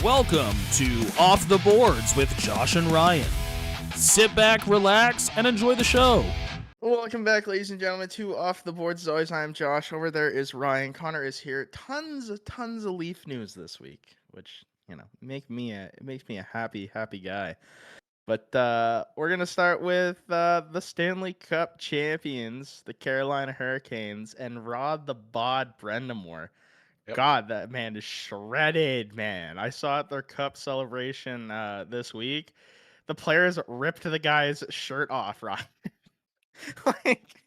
Welcome to Off the Boards with Josh and Ryan. Sit back, relax, and enjoy the show. Welcome back, ladies and gentlemen, to Off the Boards. As always, I'm Josh. Over there is Ryan. Connor is here. Tons of Leaf news this week, which makes me a happy guy. But we're gonna start with the Stanley Cup champions, the Carolina Hurricanes, and Rod the Bod Brendamore. Yep. God, that man is shredded, man. I saw at their cup celebration this week. The players ripped the guy's shirt off, Rod. Like,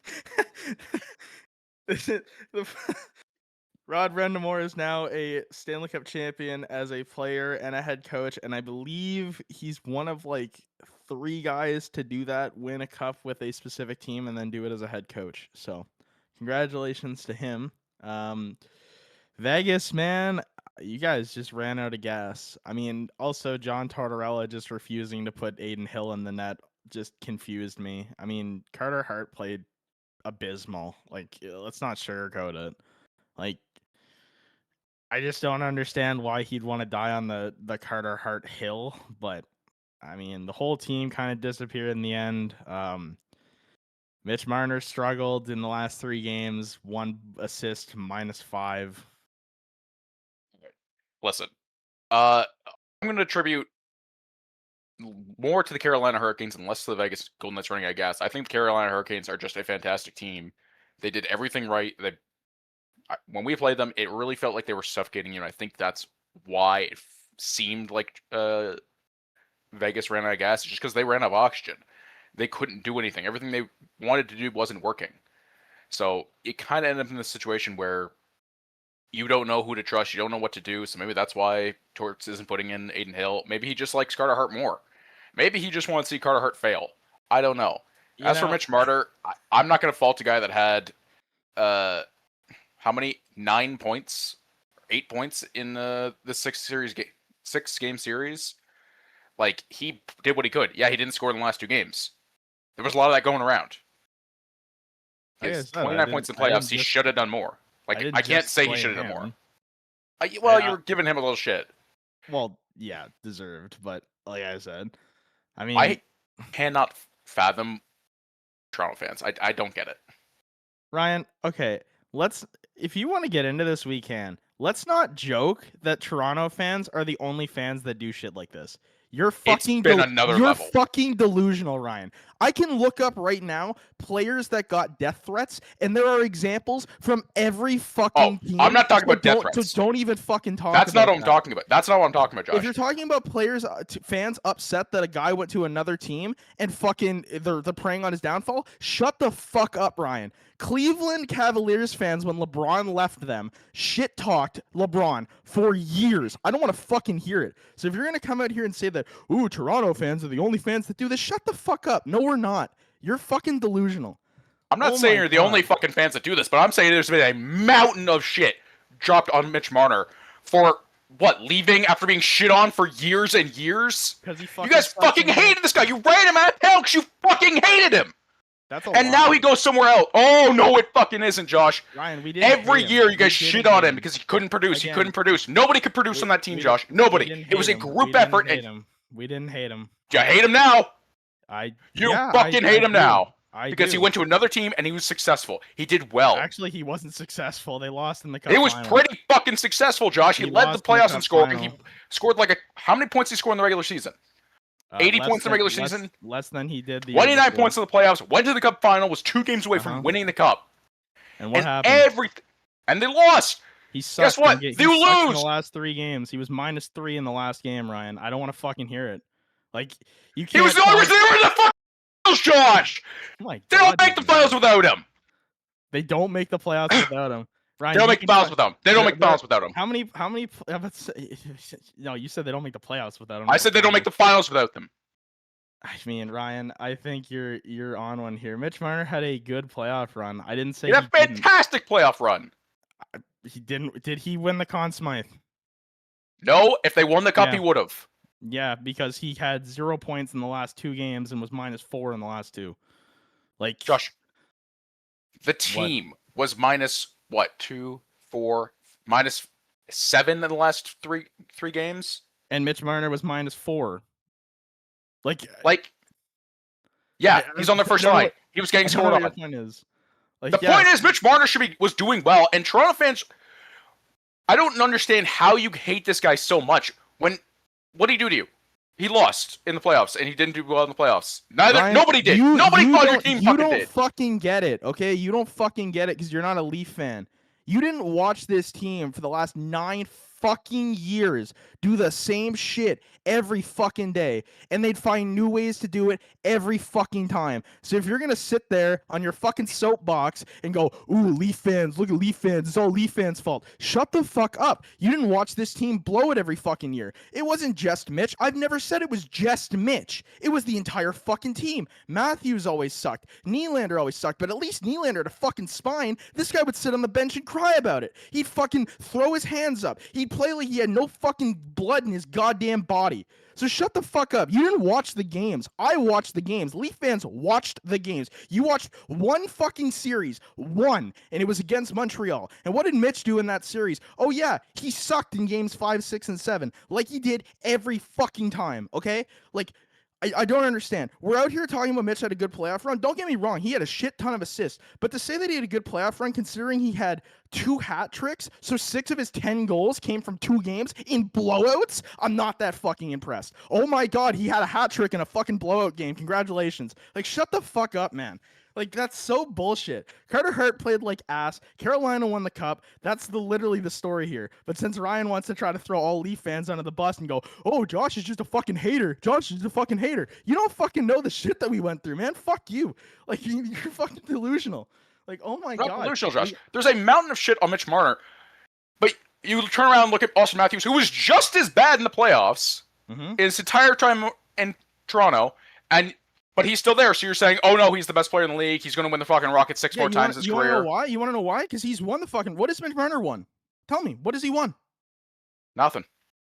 Rod Brendamore is now a Stanley Cup champion as a player and a head coach, and I believe he's one of like 3 guys to do that, win a cup with a specific team, and then do it as a head coach. So, congratulations to him. Vegas, man, you guys just ran out of gas. I mean, also John Tortorella just refusing to put Aiden Hill in the net just confused me. I mean, Carter Hart played abysmal. Like, let's not sugarcoat it. Like, I just don't understand why he'd want to die on the Carter Hart hill. But, I mean, the whole team kind of disappeared in the end. Mitch Marner struggled in the last 3 games. 1 assist, -5. Listen, I'm going to attribute more to the Carolina Hurricanes and less to the Vegas Golden Knights running out of gas. I think the Carolina Hurricanes are just a fantastic team. They did everything right. When we played them, it really felt like they were suffocating you, and I think that's why it seemed like Vegas ran out of gas, just because they ran out of oxygen. They couldn't do anything. Everything they wanted to do wasn't working. So it kind of ended up in this situation where you don't know who to trust. You don't know what to do. So maybe that's why Torts isn't putting in Aiden Hill. Maybe he just likes Carter Hart more. Maybe he just wants to see Carter Hart fail. I don't know. For Mitch Marner, I'm not going to fault a guy that had, how many? 9 points? 8 points in the 6-game series? Like, he did what he could. Yeah, he didn't score in the last 2 games. There was a lot of that going around. He has 29 points in playoffs. He should have done more. Like, I can't say he should have done more. Well, you were giving him a little shit. Well, yeah, deserved. But like I said, I mean, I cannot fathom Toronto fans. I don't get it. Ryan, okay, if you want to get into this, we can. Let's not joke that Toronto fans are the only fans that do shit like this. You're fucking level. Fucking delusional, Ryan. I can look up right now players that got death threats, and there are examples from every fucking team. I'm not talking about death threats. So don't even fucking talk That's about not what I'm talking about. That's not what I'm talking about, Josh. If you're talking about players, fans upset that a guy went to another team and fucking they're preying on his downfall, shut the fuck up, Ryan. Cleveland Cavaliers fans, when LeBron left them, shit-talked LeBron for years. I don't want to fucking hear it. So if you're going to come out here and say that, ooh, Toronto fans are the only fans that do this, shut the fuck up. No, we're not. You're fucking delusional. I'm not saying you're the only fucking fans that do this, but I'm saying there's been a mountain of shit dropped on Mitch Marner for, leaving after being shit on for years and years? You guys fucking hated this guy. You ran him out of town because you fucking hated him. And now he goes somewhere else. Oh, no, it fucking isn't, Josh. Ryan, we didn't Every year you guys shit on him because he couldn't produce. He couldn't produce. Nobody could produce on that team, Josh. Nobody. It was a group effort. We didn't hate him. You hate him now. You fucking hate him now. Because he went to another team and he was successful. He did well. Actually, he wasn't successful. They lost in the cup. It was pretty fucking successful, Josh. He led the playoffs in scoring. He scored how many points did he score in the regular season? 80 points in the regular season? Less than he did. 29 points in the playoffs. Went to the cup final. Was 2 games away from winning the cup. And what happened? And they lost. He sucked. Guess what? They lose in the last 3 games. He was -3 in the last game, Ryan. I don't want to fucking hear it. Like, you can't. He was the only reason they were in the finals, Josh. Oh my God, they don't make the finals without him. They don't make the playoffs without him. Ryan, they don't make the finals without him. They don't make the finals without him. How many? No, you said they don't make the playoffs without him. I said they don't make the finals without them. I mean, Ryan, I think you're on one here. Mitch Marner had a good playoff run. I didn't say he had a fantastic playoff run. He didn't. Did he win the Conn Smythe? No. If they won the cup, he would have. Yeah, because he had 0 points in the last 2 games and was -4 in the last 2. Like, Josh, the team was -2, 4, -7 in the last three games. And Mitch Marner was -4. Like, yeah, he's on the first line. He was getting scored on. Your point is. Like, the point is, Mitch Marner was doing well, and Toronto fans. I don't understand how you hate this guy so much. What did he do to you? He lost in the playoffs, and he didn't do well in the playoffs. Nobody did. Nobody on your team fucking did. You don't fucking get it, okay? You don't fucking get it because you're not a Leaf fan. You didn't watch this team for the last 9 fucking years do the same shit every fucking day, and they'd find new ways to do it every fucking time. So if you're gonna sit there on your fucking soapbox and go, ooh, Leaf fans, look at Leaf fans, it's all Leaf fans' fault, shut the fuck up. You didn't watch this team blow it every fucking year. It wasn't just Mitch. I've never said it was just Mitch. It was the entire fucking team. Matthews always sucked. Nylander always sucked, but at least Nylander had a fucking spine. This guy would sit on the bench and cry about it. He'd fucking throw his hands up. He'd play like he had no fucking blood in his goddamn body. So shut the fuck up. You didn't watch the games. I watched the games. Leaf fans watched the games. You watched one fucking series. One. And it was against Montreal. And what did Mitch do in that series? Oh yeah, he sucked in games 5, 6, and 7. Like he did every fucking time. Okay? Like, I don't understand. We're out here talking about Mitch had a good playoff run. Don't get me wrong. He had a shit ton of assists. But to say that he had a good playoff run, considering he had 2 hat tricks, so 6 of his 10 goals came from 2 games in blowouts, I'm not that fucking impressed. Oh my God, he had a hat trick in a fucking blowout game. Congratulations. Like, shut the fuck up, man. Like, that's so bullshit. Carter Hart played like ass. Carolina won the cup. That's literally the story here. But since Ryan wants to try to throw all Leaf fans under the bus and go, oh, Josh is just a fucking hater. Josh is a fucking hater. You don't fucking know the shit that we went through, man. Fuck you. Like, you're fucking delusional. Like, oh my God. Delusional, Josh. There's a mountain of shit on Mitch Marner. But you turn around and look at Austin Matthews, who was just as bad in the playoffs in his entire time in Toronto, but he's still there, so you're saying, oh no, he's the best player in the league. He's going to win the fucking Rocket 6 more times in his career. You want to know why? You want to know why? Because he's won the fucking... What has Mitch Marner won? Tell me. What has he won? Nothing.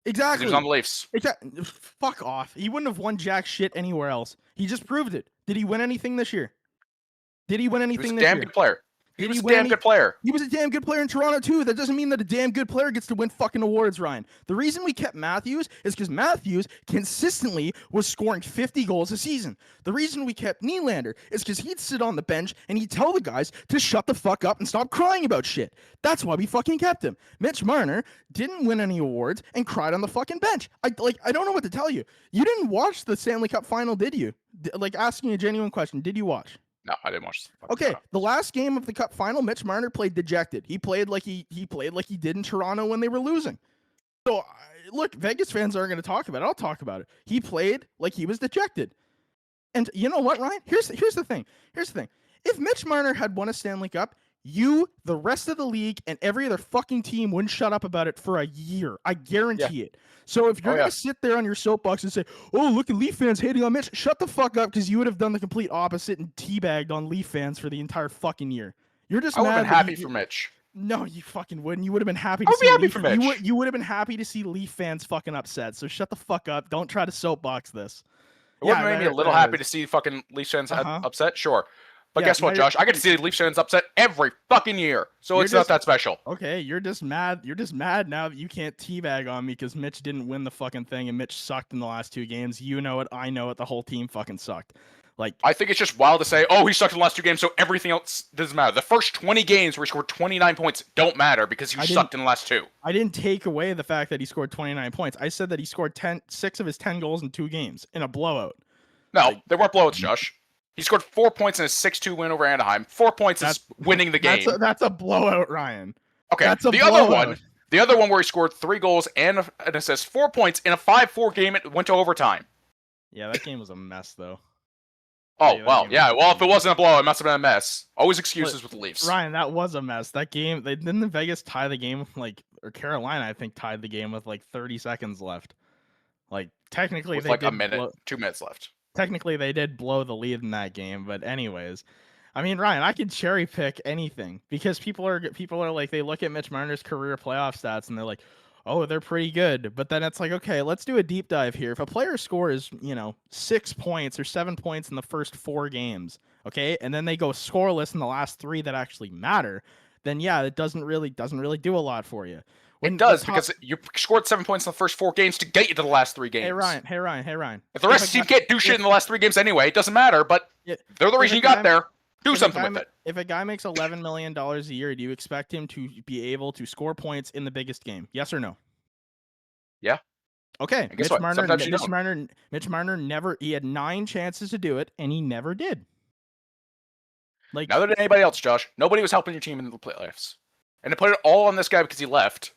Exactly. He was on the Leafs. Exactly. Fuck off. He wouldn't have won jack shit anywhere else. He just proved it. Did he win anything this year? He was a damn good player. He was a damn good player. He was a damn good player in Toronto, too. That doesn't mean that a damn good player gets to win fucking awards, Ryan. The reason we kept Matthews is because Matthews consistently was scoring 50 goals a season. The reason we kept Nylander is because he'd sit on the bench and he'd tell the guys to shut the fuck up and stop crying about shit. That's why we fucking kept him. Mitch Marner didn't win any awards and cried on the fucking bench. I don't know what to tell you. You didn't watch the Stanley Cup final, did you? Asking a genuine question. Did you watch? No, I didn't watch. Okay, the last game of the Cup final, Mitch Marner played dejected. He played like he played like he did in Toronto when they were losing. So look, Vegas fans aren't going to talk about it. I'll talk about it. He played like he was dejected. And you know what, Ryan? Here's the thing. If Mitch Marner had won a Stanley Cup, you, the rest of the league, and every other fucking team wouldn't shut up about it for a year. I guarantee it. So if you're going to sit there on your soapbox and say, oh, look at Leaf fans hating on Mitch, shut the fuck up, because you would have done the complete opposite and teabagged on Leaf fans for the entire fucking year. You're just mad. I would have been happy for Mitch. No, you fucking wouldn't. You would have been happy to see for Mitch. You would have been happy to see Leaf fans fucking upset. So shut the fuck up. Don't try to soapbox this. It would have made me a little happy to see fucking Leaf fans upset, sure. But guess what, Josh? I get to see the Leafs fans upset every fucking year, so it's not that special. Okay, you're just mad. You're just mad now that you can't teabag on me because Mitch didn't win the fucking thing and Mitch sucked in the last 2 games. You know it. I know it. The whole team fucking sucked. Like, I think it's just wild to say, oh, he sucked in the last 2 games, so everything else doesn't matter. The first 20 games where he scored 29 points don't matter because he sucked in the last 2. I didn't take away the fact that he scored 29 points. I said that he scored 6 of his 10 goals in 2 games in a blowout. No, they weren't blowouts, Josh. He scored 4 points in a 6-2 win over Anaheim. 4 points is winning the game. That's a blowout, Ryan. Okay, the other one where he scored 3 goals and an assist, 4 points in a 5-4 game. It went to overtime. Yeah, that game was a mess, though. Oh, well, yeah. Well, if it wasn't a blowout, it must have been a mess. Always excuses with the Leafs. Ryan, that was a mess. That game, didn't Vegas tie the game, or Carolina, I think, tied the game with 30 seconds left. Technically, with a minute, 2 minutes left. Technically, they did blow the lead in that game, but anyways, I mean, Ryan, I could cherry pick anything because people are like, they look at Mitch Marner's career playoff stats and they're like, oh, they're pretty good. But then it's like, okay, let's do a deep dive here. If a player scores, 6 points or 7 points in the first 4 games, okay, and then they go scoreless in the last 3 that actually matter, then yeah, it doesn't really do a lot for you. It does because you scored 7 points in the first 4 games to get you to the last 3 games. Hey Ryan. If the rest of the team can't do shit in the last 3 games anyway, it doesn't matter. But they're the reason you got there. Do something with it. If a guy makes $11 million a year, do you expect him to be able to score points in the biggest game? Yes or no? Yeah. Okay. Mitch Marner never. He had 9 chances to do it, and he never did. Like neither did anybody else, Josh. Nobody was helping your team in the playoffs, and to put it all on this guy because he left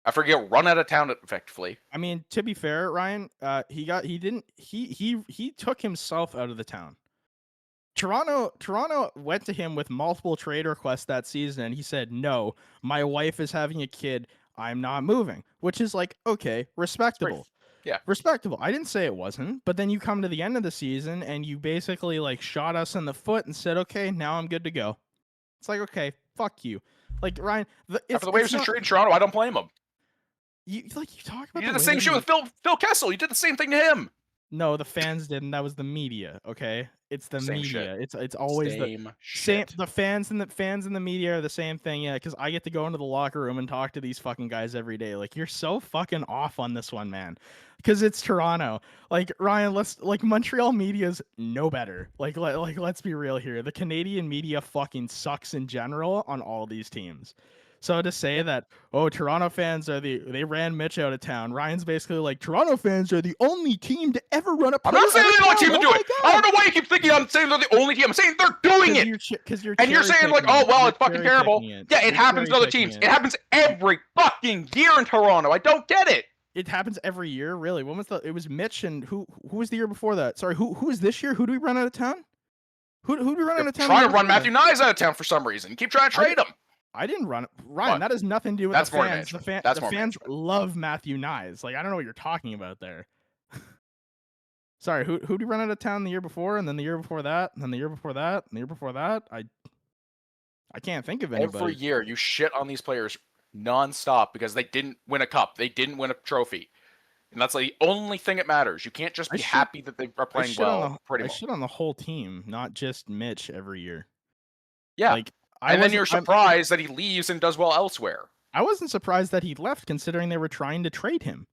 after he got run out of town effectively. I mean, to be fair, Ryan, he took himself out of the town. Toronto went to him with multiple trade requests that season, and he said, "No, my wife is having a kid. I'm not moving," which is like, okay, respectable. Yeah. Respectable. I didn't say it wasn't, but then you come to the end of the season and you basically like shot us in the foot and said, okay, now I'm good to go. It's like, okay, fuck you. Like, Ryan, after the Waves trade in Toronto, I don't blame him. You talk about you did the same shit with Phil Kessel. You did the same thing to him. No, the fans didn't. That was the media. Okay, it's the same media. Shit. It's always same the shit. same. The fans and the media are the same thing. Yeah, because I get to go into the locker room and talk to these fucking guys every day. Like, you're so fucking off on this one, man. Because it's Toronto. Like, Ryan, Montreal media's no better. Like let's be real here. The Canadian media fucking sucks in general on all these teams. So to say that, oh, Toronto fans they ran Mitch out of town. Ryan's basically like, Toronto fans are the only team to ever run a player. I'm not saying they're the only team to do it. I don't know why you keep thinking I'm saying they're the only team. I'm saying they're doing it. And you're saying like, oh, well, it's fucking terrible. Yeah, it happens to other teams. It happens every fucking year in Toronto. I don't get it. It happens every year, really. When was it was Mitch and who was the year before that? Sorry, who was this year? Who do we run out of town? Who do we run out of town? Trying to run Matthew Nyes out of town for some reason. You keep trying to trade him. I didn't run it. Ryan, that has nothing to do with the fans. The fans love Matthew Nyes. Like, I don't know what you're talking about there. Sorry, who did you run out of town the year before, and then the year before that, and then the year before that, and the year before that? I can't think of anybody. Every year you shit on these players nonstop because they didn't win a cup. They didn't win a trophy. And that's like the only thing that matters. You can't just be happy that they are playing well. I shit on the whole team, not just Mitch every year. Yeah. And then you're surprised that he leaves and does well elsewhere. I wasn't surprised that he left, considering they were trying to trade him.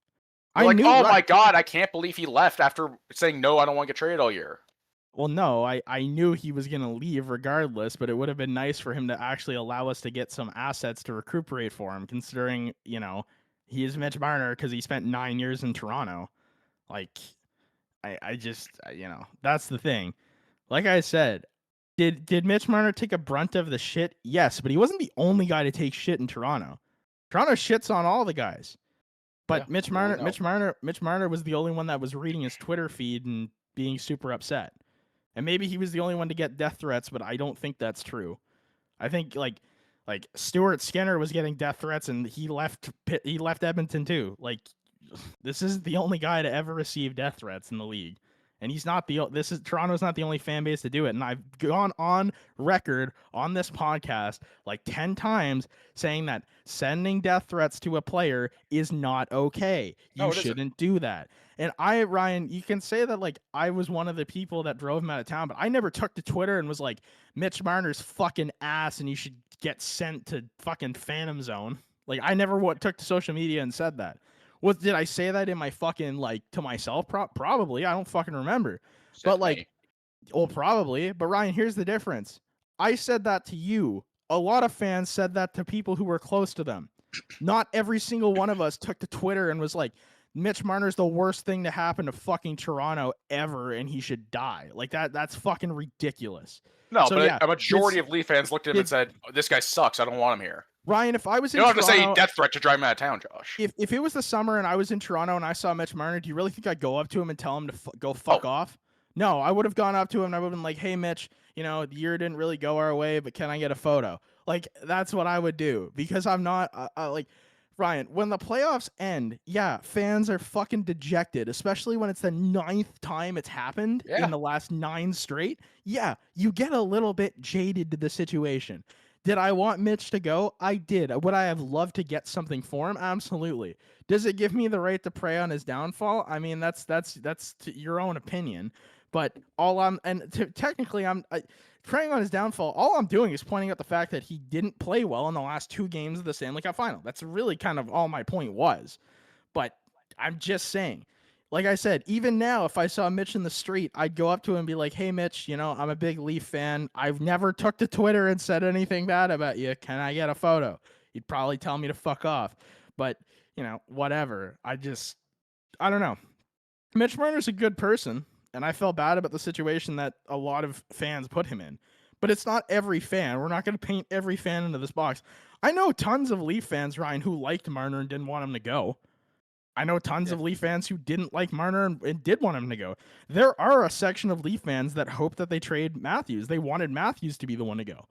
My God, I can't believe he left after saying, no, I don't want to get traded all year. Well, no, I knew he was going to leave regardless, but it would have been nice for him to actually allow us to get some assets to recuperate for him, considering, he is Mitch Marner because he spent 9 years in Toronto. Like, I just, that's the thing. Like I said, Did Mitch Marner take a brunt of the shit? Yes, but he wasn't the only guy to take shit in Toronto. Toronto shits on all the guys. But yeah, Mitch Marner was the only one that was reading his Twitter feed and being super upset. And maybe he was the only one to get death threats, but I don't think that's true. I think like Stuart Skinner was getting death threats and he left Edmonton too. Like, this is the only guy to ever receive death threats in the league. And Toronto's not the only fan base to do it. And I've gone on record on this podcast like 10 times saying that sending death threats to a player is not okay. You shouldn't do that. And Ryan, you can say that like I was one of the people that drove him out of town, but I never took to Twitter and was like, Mitch Marner's fucking ass and you should get sent to fucking Phantom Zone. Like, I never took to social media and said that. Did I say that in my fucking, like, to myself? Probably. I don't fucking remember. Probably. But Ryan, here's the difference. I said that to you. A lot of fans said that to people who were close to them. Not every single one of us took to Twitter and was like, Mitch Marner's the worst thing to happen to fucking Toronto ever, and he should die. Like, that's fucking ridiculous. No, so, but a majority of Leaf fans looked at him and said, this guy sucks. I don't want him here. Ryan, if I was in Toronto... You don't have to say death threat to drive him out of town, Josh. If it was the summer and I was in Toronto and I saw Mitch Marner, do you really think I'd go up to him and tell him to go fuck off? No, I would have gone up to him and I would have been like, hey, Mitch, the year didn't really go our way, but can I get a photo? Like, that's what I would do because I'm not, Ryan, when the playoffs end, yeah, fans are fucking dejected, especially when it's the 9th time it's happened in the last 9 straight. Yeah, you get a little bit jaded to the situation. Did I want Mitch to go? I did. Would I have loved to get something for him? Absolutely. Does it give me the right to prey on his downfall? I mean, that's your own opinion. But technically, preying on his downfall. All I'm doing is pointing out the fact that he didn't play well in the last 2 games of the Stanley Cup Final. That's really kind of all my point was. But I'm just saying, like I said, even now, if I saw Mitch in the street, I'd go up to him and be like, "Hey, Mitch, I'm a big Leaf fan. I've never took to Twitter and said anything bad about you. Can I get a photo?" He'd probably tell me to fuck off. But, whatever. I don't know. Mitch Marner's a good person, and I felt bad about the situation that a lot of fans put him in. But it's not every fan. We're not going to paint every fan into this box. I know tons of Leaf fans, Ryan, who liked Marner and didn't want him to go. I know tons of Leaf fans who didn't like Marner and did want him to go. There are a section of Leaf fans that hope that they trade Matthews. They wanted Matthews to be the one to go.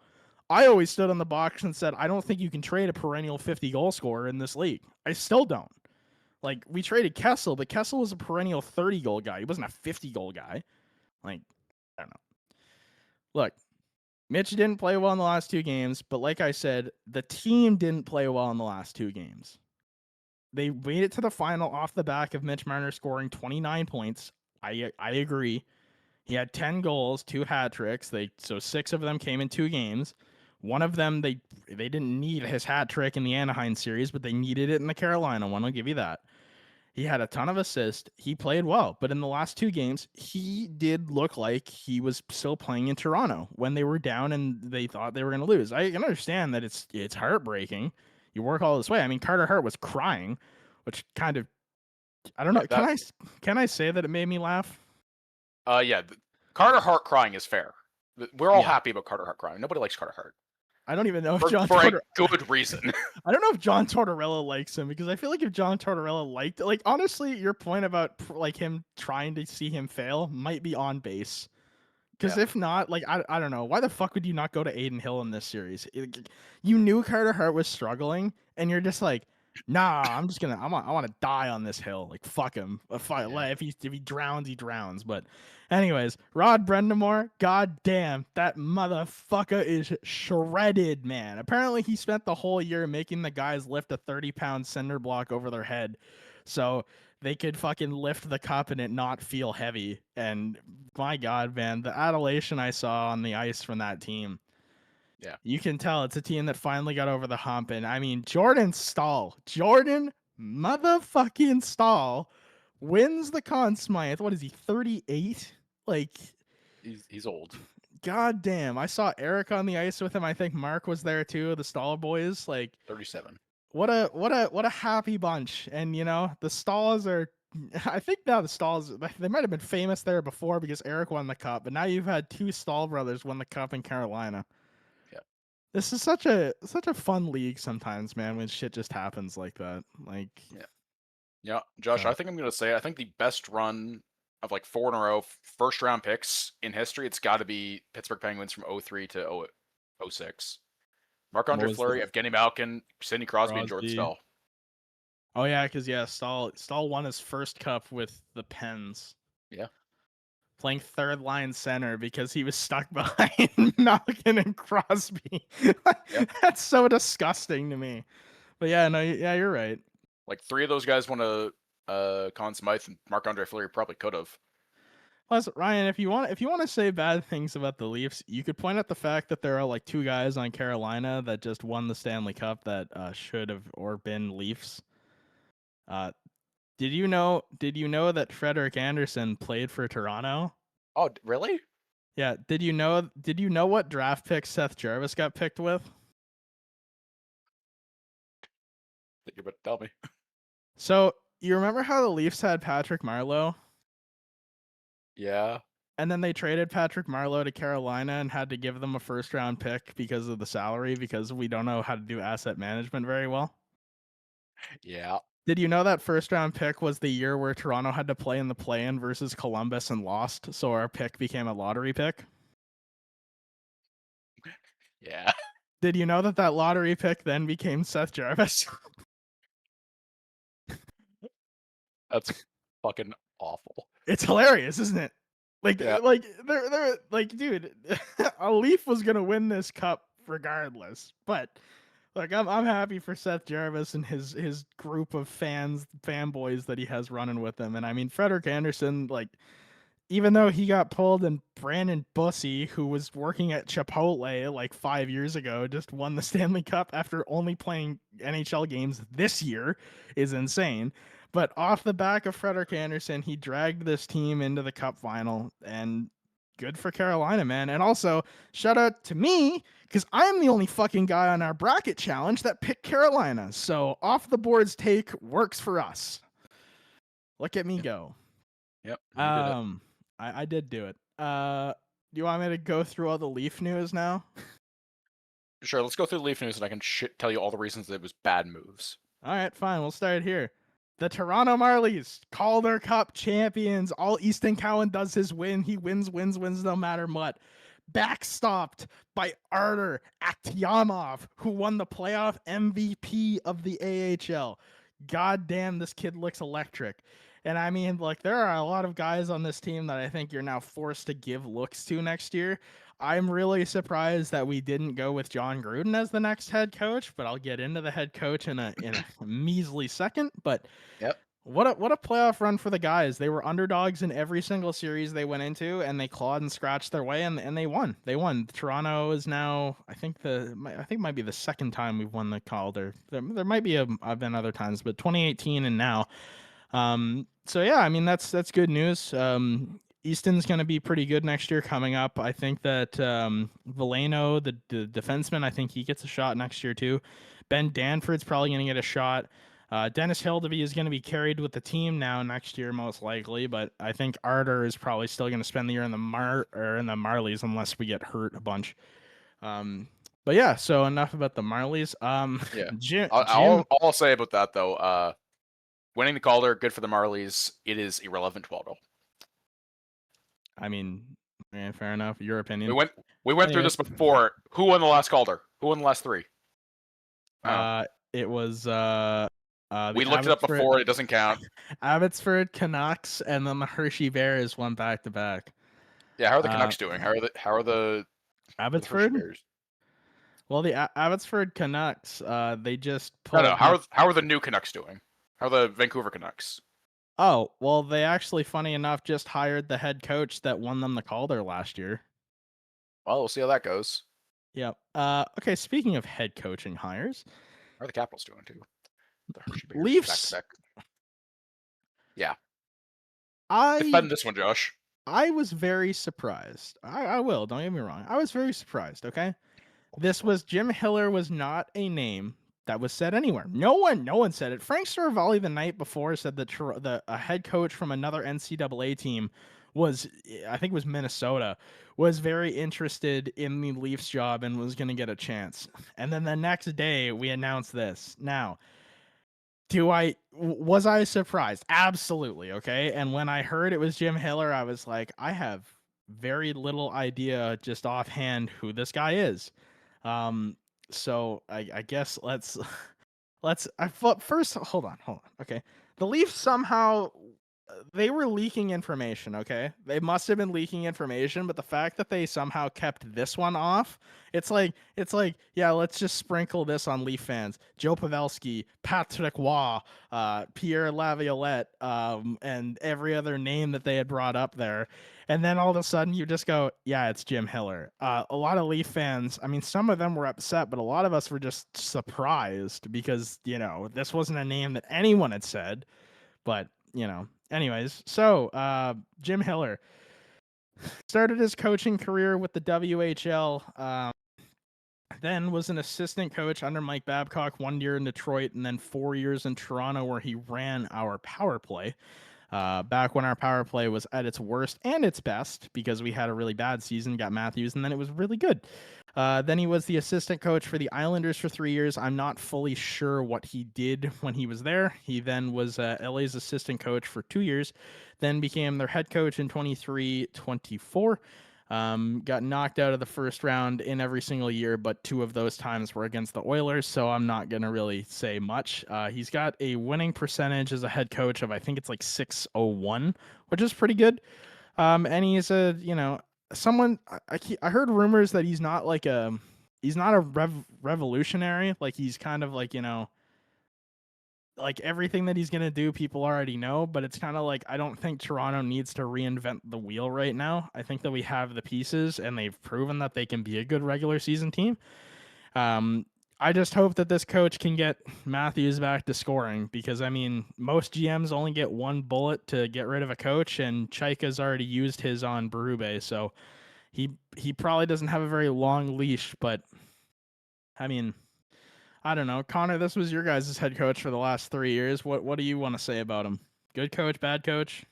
I always stood on the box and said, I don't think you can trade a perennial 50-goal scorer in this league. I still don't. Like, we traded Kessel, but Kessel was a perennial 30-goal guy. He wasn't a 50-goal guy. Like, I don't know. Look, Mitch didn't play well in the last 2 games, but like I said, the team didn't play well in the last 2 games. They made it to the final off the back of Mitch Marner scoring 29 points. I agree. He had 10 goals, 2 hat tricks. So 6 of them came in 2 games. One of them, they didn't need his hat trick in the Anaheim series, but they needed it in the Carolina one. I'll give you that. He had a ton of assists. He played well, but in the last 2 games, he did look like he was still playing in Toronto when they were down and they thought they were going to lose. I can understand that it's heartbreaking. You work all this way. I mean, Carter Hart was crying, which kind of, I don't know. Can I say that it made me laugh? Yeah. Carter Hart crying is fair. We're all happy about Carter Hart crying. Nobody likes Carter Hart. I don't even know if for a good reason. I don't know if John Tortorella likes him, because I feel like if John Tortorella liked it, like, honestly, your point about like him trying to see him fail might be on base. Because if not, like, I don't know. Why the fuck would you not go to Aiden Hill in this series? You knew Carter Hart was struggling, and you're just like, nah, I want to die on this hill. Like, fuck him. If he drowns, he drowns. But anyways, Rod Brendamore, goddamn, that motherfucker is shredded, man. Apparently he spent the whole year making the guys lift a 30-pound cinder block over their head. So they could fucking lift the cup and it not feel heavy. And my God, man, the adulation I saw on the ice from that team. Yeah. You can tell it's a team that finally got over the hump. And I mean, Jordan motherfucking Stahl wins the Conn Smythe. What is he, 38? Like, he's old. God damn. I saw Eric on the ice with him. I think Mark was there too, the Stahl boys. Like, 37. What a happy bunch. And the Stahls are, I think now the Stahls, they might have been famous there before because Eric won the cup, but now you've had 2 Stahl brothers win the cup in Carolina. Yeah. This is such a fun league sometimes, man, when shit just happens like that. Like, yeah, Josh, I think I'm going to say, I think the best run of like 4 in a row first round picks in history, it's got to be Pittsburgh Penguins from 03 to 06. Marc-Andre Fleury, Evgeny Malkin, Sidney Crosby, and Jordan Stahl. Oh yeah, because Stahl won his first cup with the Pens. Yeah. Playing third line center because he was stuck behind Malkin and Crosby. That's so disgusting to me. But you're right. Like 3 of those guys won a Conn Smythe, and Marc-Andre Fleury probably could have. Plus, Ryan, if you want to say bad things about the Leafs, you could point out the fact that there are like 2 guys on Carolina that just won the Stanley Cup that should have or been Leafs. Did you know that Frederik Andersen played for Toronto? Oh, really? Yeah. Did you know what draft pick Seth Jarvis got picked with? You're about to tell me. So, you remember how the Leafs had Patrick Marleau? Yeah. And then they traded Patrick Marleau to Carolina and had to give them a first-round pick because of the salary, because we don't know how to do asset management very well. Yeah. Did you know that first-round pick was the year where Toronto had to play in the play-in versus Columbus and lost, so our pick became a lottery pick? Yeah. Did you know that lottery pick then became Seth Jarvis? That's fucking awful. It's hilarious, isn't it? Like, they're like, dude, a Leaf was gonna win this cup regardless. But like, I'm happy for Seth Jarvis and his group of fanboys that he has running with him. And I mean, Frederik Andersen, like, even though he got pulled and Brandon Bussey, who was working at Chipotle like 5 years ago, just won the Stanley Cup after only playing NHL games this year, is insane. But off the back of Frederik Andersen, he dragged this team into the Cup final, and good for Carolina, man. And also, shout out to me, because I'm the only fucking guy on our bracket challenge that picked Carolina. So off the boards take works for us. Look at me go. Yep. You did it. I did do it. Do you want me to go through all the Leaf news now? Sure, let's go through the Leaf news and I can tell you all the reasons that it was bad moves. All right, fine. We'll start here. The Toronto Marlies, Calder Cup champions. All Easton Cowan does is win. He wins no matter what. Backstopped by Artur Akhtyamov, who won the playoff MVP of the AHL. God damn, this kid looks electric. And I mean, like, there are a lot of guys on this team that I think you're now forced to give looks to next year. I'm really surprised that we didn't go with John Gruden as the next head coach, but I'll get into the head coach in a measly second. But yep. What a playoff run for the guys. They were underdogs in every single series they went into, and they clawed and scratched their way, and they won. They won. Toronto is now, I think it might be the second time we've won the Calder. There might be been other times, but 2018 and now. So yeah, I mean that's good news. Easton's going to be pretty good next year coming up. I think that Veleno, the defenseman, I think he gets a shot next year too. Ben Danford's probably going to get a shot. Dennis Hildeby is going to be carried with the team now next year, most likely, but I think Artur is probably still going to spend the year in the Marlies unless we get hurt a bunch. But yeah, so enough about the Marlies. Yeah. All I'll say about that though, winning the Calder, good for the Marlies. It is irrelevant to Waldo. I mean, fair enough. Your opinion. We went through this before. Who won the last Calder? Who won the last three? It was we looked it up before. It doesn't count. Abbotsford Canucks and then the Hershey Bears won back to back. Yeah, how are the Canucks doing? How are the Abbotsford? The Bears? Well, the Abbotsford Canucks, they just pulled. No. How are the new Canucks doing? How are the Vancouver Canucks? Oh, well, they actually, funny enough, just hired the head coach that won them the Calder last year. Well, we'll see how that goes. Yep. Okay, speaking of head coaching hires. How are the Capitals doing, too? The Hershey Bears Leafs. back. Yeah. Defend this one, Josh. I was very surprised. I will, don't get me wrong. I was very surprised, okay? This was, Jim Hiller was not a name that was said anywhere. No one said it. Frank Saravalli the night before said that a head coach from another NCAA team was, I think it was Minnesota, was very interested in the Leafs job and was going to get a chance. And then the next day we announced this. Now, was I surprised? Absolutely. Okay. And when I heard it was Jim Hiller, I was like, I have very little idea just offhand who this guy is. So I guess let's first hold on. Okay. The Leafs somehow they were leaking information, okay? They must have been leaking information, but the fact that they somehow kept this one off, it's like, yeah, let's just sprinkle this on Leaf fans. Joe Pavelski, Patrick Waugh, Pierre Laviolette, and every other name that they had brought up there. And then all of a sudden you just go, yeah, it's Jim Hiller. A lot of Leaf fans, I mean, some of them were upset, but a lot of us were just surprised because, this wasn't a name that anyone had said, but, anyways, so Jim Hiller started his coaching career with the WHL, then was an assistant coach under Mike Babcock 1 year in Detroit and then 4 years in Toronto where he ran our power play. Back when our power play was at its worst and its best because we had a really bad season, got Matthews, and then it was really good. Then he was the assistant coach for the Islanders for 3 years. I'm not fully sure what he did when he was there. He then was LA's assistant coach for 2 years, then became their head coach in 23-24. Got knocked out of the first round in every single year, but 2 of those times were against the Oilers, so I'm not going to really say much. He's got a winning percentage as a head coach of, I think it's like .601, which is pretty good. And he's someone, I heard rumors that he's not like he's not a revolutionary, like he's kind of like, like everything that he's gonna do, people already know. But it's kind of like I don't think Toronto needs to reinvent the wheel right now. I think that we have the pieces, and they've proven that they can be a good regular season team. I just hope that this coach can get Matthews back to scoring because, I mean, most GMs only get one bullet to get rid of a coach, and Chaika's already used his on Berube, so he probably doesn't have a very long leash, but, I mean, I don't know. Connor, this was your guys' head coach for the last 3 years. What do you want to say about him? Good coach, bad coach?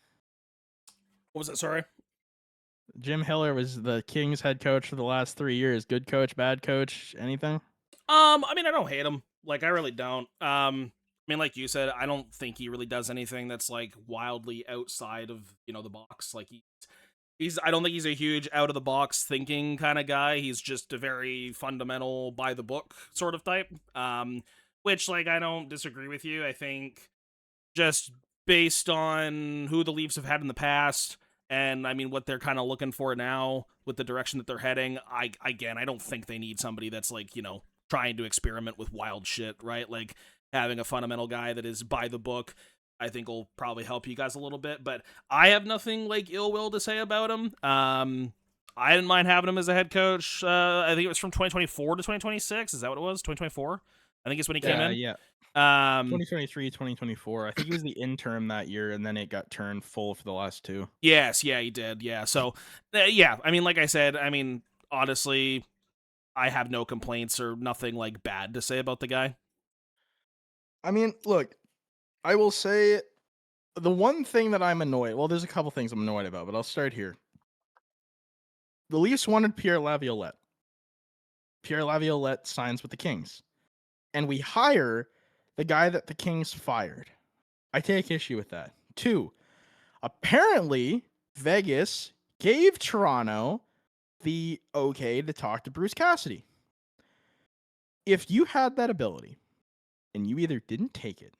What was it? Sorry? Jim Hiller was the Kings head coach for the last 3 years. Good coach, bad coach, anything? I mean, I don't hate him. Like, I really don't. I mean, like you said, I don't think he really does anything that's like wildly outside of, the box. Like I don't think he's a huge out of the box thinking kind of guy. He's just a very fundamental by the book sort of type. Which like I don't disagree with you. I think just based on who the Leafs have had in the past and I mean what they're kind of looking for now with the direction that they're heading, I don't think they need somebody that's like, trying to experiment with wild shit, right? Like having a fundamental guy that is by the book, I think will probably help you guys a little bit. But I have nothing like ill will to say about him. I didn't mind having him as a head coach. I think it was from 2024 to 2026. Is that what it was? 2024? I think it's when he came in. Yeah. 2023, 2024. I think he was the interim that year, and then it got turned full for the last two. Yes, yeah, he did. Yeah. So, yeah, I mean, like I said, honestly, I have no complaints or nothing like bad to say about the guy. I mean, look, I will say the one thing that I'm annoyed. Well, there's a couple things I'm annoyed about, but I'll start here. The Leafs wanted Pierre Laviolette. Pierre Laviolette signs with the Kings, and we hire the guy that the Kings fired. I take issue with that. 2, apparently Vegas gave Toronto the okay to talk to Bruce Cassidy. If you had that ability and you either didn't take it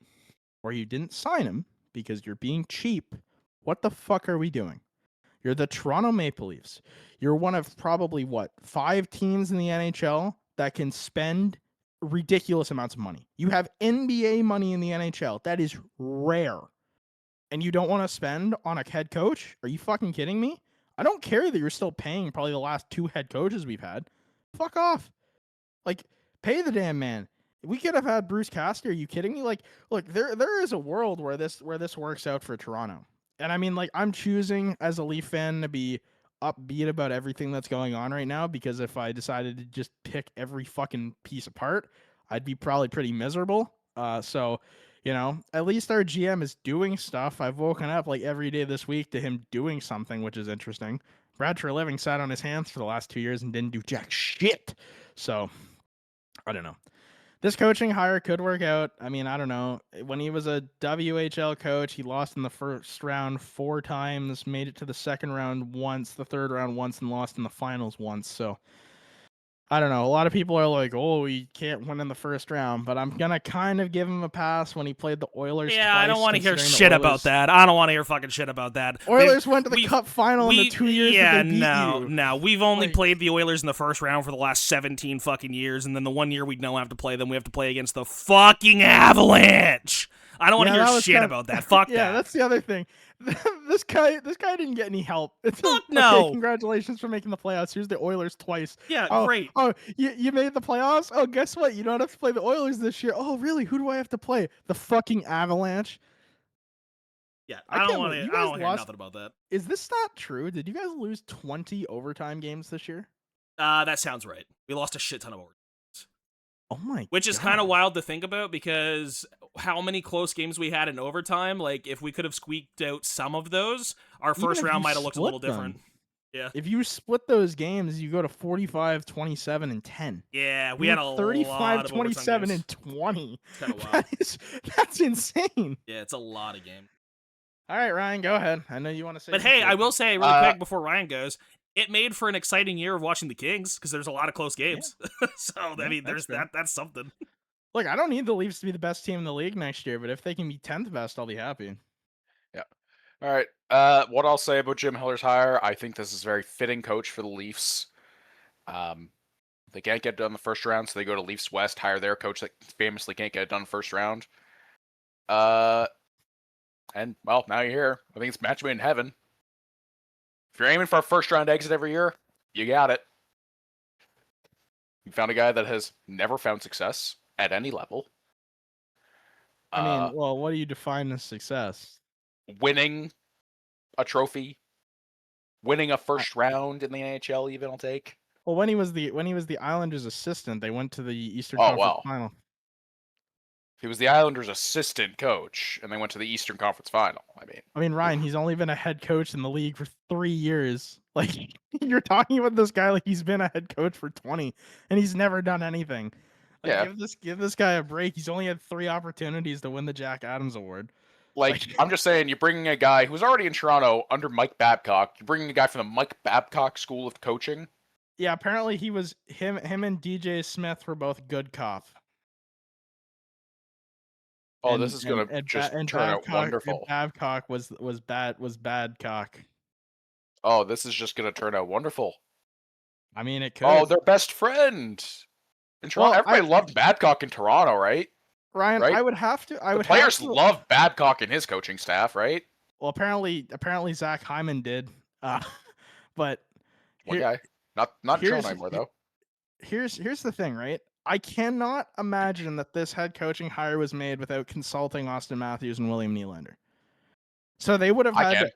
or you didn't sign him because you're being cheap, what the fuck are we doing? You're the Toronto Maple Leafs. You're one of probably, 5 teams in the NHL that can spend ridiculous amounts of money. You have NBA money in the NHL. That is rare. And you don't want to spend on a head coach? Are you fucking kidding me? I don't care that you're still paying probably the last 2 head coaches we've had. Fuck off. Like, pay the damn man. We could have had Bruce Cassidy. Are you kidding me? Like, look, there is a world where this works out for Toronto. And I mean, like, I'm choosing as a Leaf fan to be upbeat about everything that's going on right now because if I decided to just pick every fucking piece apart, I'd be probably pretty miserable. So, at least our GM is doing stuff. I've woken up like every day this week to him doing something, which is interesting. Brad Treliving sat on his hands for the last 2 years and didn't do jack shit. So, I don't know. This coaching hire could work out. I mean, I don't know. When he was a WHL coach, he lost in the first round 4 times, made it to the second round once, the third round once, and lost in the finals once. So, I don't know. A lot of people are like, oh, he can't win in the first round, but I'm going to kind of give him a pass when he played the Oilers Yeah, twice, I don't want to hear considering shit the about that. I don't want to hear fucking shit about that. Oilers went to the Cup final in the 2 years that they beat you. No. We've only played the Oilers in the first round for the last 17 fucking years, and then the 1 year we don't have to play them, we have to play against the fucking Avalanche. I don't want to hear shit about that. Fuck that. Yeah, that's the other thing. This guy didn't get any help. Fuck no. Okay, congratulations for making the playoffs. Here's the Oilers twice. Yeah, great. Oh, you made the playoffs? Oh, guess what? You don't have to play the Oilers this year. Oh, really? Who do I have to play? The fucking Avalanche? Yeah, I don't want to hear nothing about that. Is this not true? Did you guys lose 20 overtime games this year? That sounds right. We lost a shit ton of overtime. Oh my God. Which is kind of wild to think about because how many close games we had in overtime, like if we could have squeaked out some of those, our first round might have looked a little different. Yeah. If you split those games, you go to 45, 27, and 10. Yeah, we had a 35, lot of 27, games. and 20. It's kind of wild. That's insane. Yeah, it's a lot of games. All right, Ryan, go ahead. I know you want to say. But hey, I will say really quick before Ryan goes, it made for an exciting year of watching the Kings because there's a lot of close games. Yeah. So I mean, there's that. That's something. Look, I don't need the Leafs to be the best team in the league next year, but if they can be 10th best, I'll be happy. Yeah. All right. What I'll say about Jim Hiller's hire, I think this is a very fitting coach for the Leafs. They can't get it done in the first round, so they go to Leafs West, hire their coach that famously can't get it done in the first round. And well, now you're here. I think it's match made in heaven. If you're aiming for a first round exit every year, you got it. You found a guy that has never found success at any level. I mean, well, what do you define as success? Winning a trophy, winning a first round in the NHL, even I'll take. Well, when he was the Islanders' assistant, they went to the Eastern Oh, Conference wow. Final. He was the Islanders' assistant coach, and they went to the Eastern Conference Final. I mean, Ryan, he's only been a head coach in the league for 3 years. Like, you're talking about this guy like he's been a head coach for 20, and he's never done anything. Like, Yeah. give this guy a break. He's only had 3 opportunities to win the Jack Adams Award. Like, I'm just saying, you're bringing a guy who's already in Toronto under Mike Babcock. You're bringing a guy from the Mike Babcock School of Coaching. Yeah, apparently him and DJ Smith were both good cop. Oh, this is gonna just turn out wonderful. Babcock was bad cock. Oh, this is just gonna turn out wonderful. I mean, it could. Oh, their best friend in Toronto. Well, Everybody loved Babcock in Toronto, right? Ryan, right? I would have to. The players love Babcock and his coaching staff, right? Well, apparently Zach Hyman did. But one guy, not Toronto anymore though. Here's the thing, right? I cannot imagine that this head coaching hire was made without consulting Austin Matthews and William Nylander. So they would have had.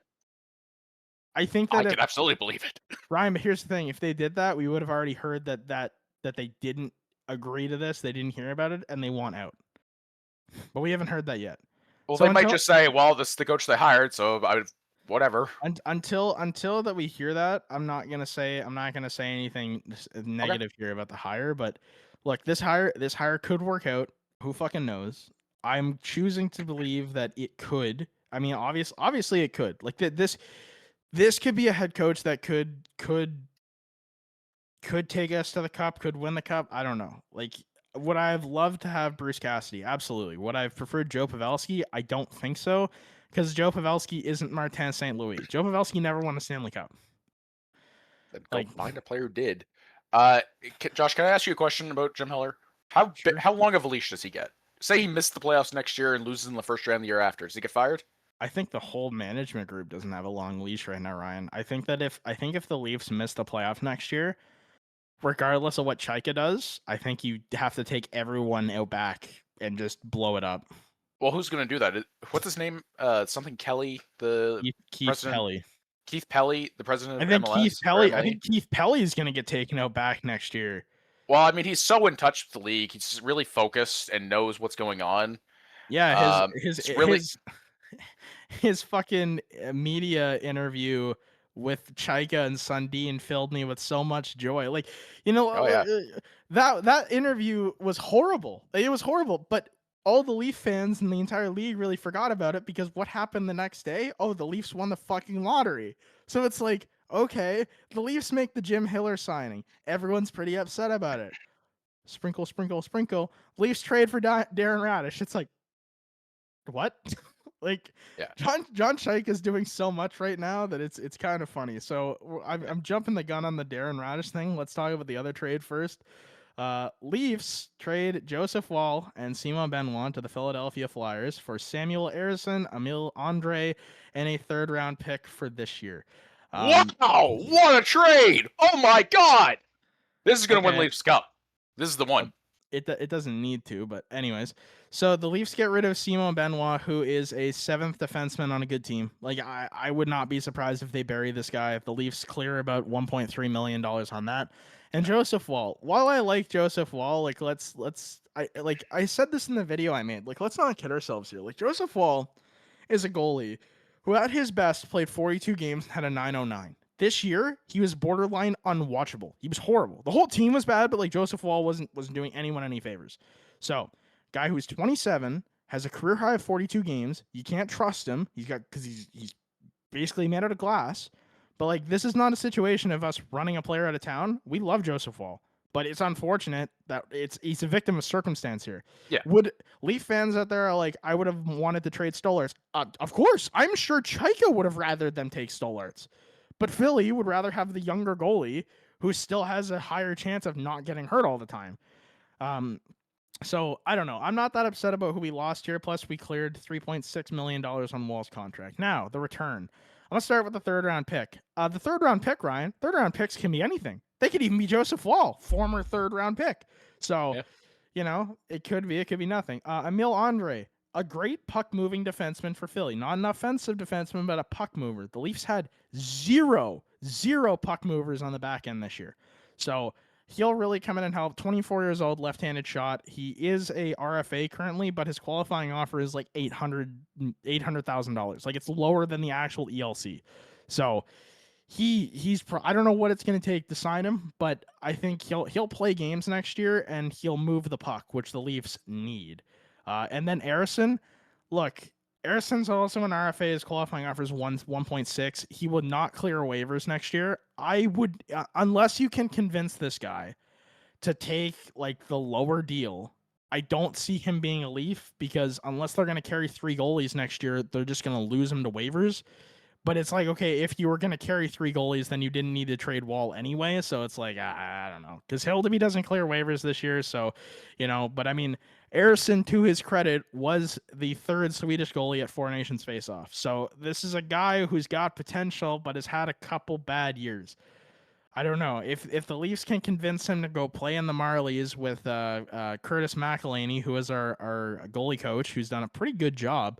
I think that I can absolutely believe it, Ryan. But here's the thing: if they did that, we would have already heard that they didn't agree to this. They didn't hear about it, and they want out. But we haven't heard that yet. Well, so they might just say, "Well, this is the coach they hired, so whatever." Until that we hear that, I'm not gonna say anything negative here about the hire. But look, this hire could work out. Who fucking knows? I'm choosing to believe that it could. I mean, obviously it could. Like this could be a head coach that could take us to the cup, could win the cup. I don't know. Like, would I have loved to have Bruce Cassidy? Absolutely. Would I have preferred Joe Pavelski? I don't think so, because Joe Pavelski isn't Martin St. Louis. Joe Pavelski never won a Stanley Cup. Then go find a player who did. Josh, can I ask you a question about Jim Heller? How long of a leash does he get? Say he missed the playoffs next year and loses in the first round the year after. Does he get fired? I think the whole management group doesn't have a long leash right now, Ryan. I think if the Leafs miss the playoff next year, regardless of what Chaika does, I think you have to take everyone out back and just blow it up. Well, who's going to do that? What's his name? Something Kelly, the Keith president. Pelly. Keith Pelly, the president of MLS. I think Keith Pelly is going to get taken out back next year. Well, I mean, he's so in touch with the league. He's really focused and knows what's going on. Yeah, his fucking media interview with Chaika and Sundin filled me with so much joy. Like, that interview was horrible. It was horrible, but all the Leaf fans in the entire league really forgot about it, because what happened the next day? Oh, the Leafs won the fucking lottery. So it's like, okay, the Leafs make the Jim Hiller signing. Everyone's pretty upset about it. Sprinkle, sprinkle, sprinkle. Leafs trade for Darren Raddysh. It's like, what? Like, yeah. John Chaika is doing so much right now that it's kind of funny. So I'm jumping the gun on the Darren Raddysh thing. Let's talk about the other trade first. Leafs trade Joseph Wall and Simon Benoit to the Philadelphia Flyers for Samuel Ersson, Emil Andre, and a 3rd round pick for this year. Wow! What a trade! Oh my god! This is gonna win Leafs Cup. This is the one. It doesn't need to, but anyways. So the Leafs get rid of Simon Benoit, who is a 7th defenseman on a good team. Like, I would not be surprised if they bury this guy. If the Leafs clear about $1.3 million on that. And Joseph Wall. While I like Joseph Wall, like I said this in the video I made. Like, let's not kid ourselves here. Like, Joseph Wall is a goalie who at his best played 42 games and had a .909. This year, he was borderline unwatchable. He was horrible. The whole team was bad, but like Joseph Wall wasn't doing anyone any favors. So, guy who's 27, has a career high of 42 games. You can't trust him. Because he's basically made out of glass. But like, this is not a situation of us running a player out of town. We love Joseph Wall, but it's unfortunate that he's a victim of circumstance here. Yeah. Would Leaf fans out there are like, I would have wanted to trade Stolarz? Of course, I'm sure Chaika would have rather them take Stolarz. But Philly would rather have the younger goalie who still has a higher chance of not getting hurt all the time. So I don't know. I'm not that upset about who we lost here. Plus, we cleared $3.6 million on Wall's contract. Now, the return. I'm going to start with the third round pick. The third round pick, Ryan, third round picks can be anything. They could even be Joseph Wall, former third round pick. So, it could be nothing. Emil Andre, a great puck moving defenseman for Philly. Not an offensive defenseman, but a puck mover. The Leafs had zero puck movers on the back end this year. So, he'll really come in and help. 24 years old, left-handed shot. He is a RFA currently, but his qualifying offer is like $800,000. Like, it's lower than the actual ELC. So I don't know what it's going to take to sign him, but I think he'll play games next year and he'll move the puck, which the Leafs need. And then Arison, look, Arison's also an RFA. His qualifying offer is 1.6. He would not clear waivers next year. I would, unless you can convince this guy to take like the lower deal. I don't see him being a Leaf because unless they're going to carry 3 goalies next year, they're just going to lose him to waivers. But it's like, okay, if you were going to carry 3 goalies, then you didn't need to trade Wall anyway. So it's like, I don't know. Because Hildeby doesn't clear waivers this year. So, but I mean, Arison, to his credit, was the 3rd Swedish goalie at Four Nations faceoff. So this is a guy who's got potential, but has had a couple bad years. I don't know. If the Leafs can convince him to go play in the Marlies with Curtis McElhaney, who is our goalie coach, who's done a pretty good job,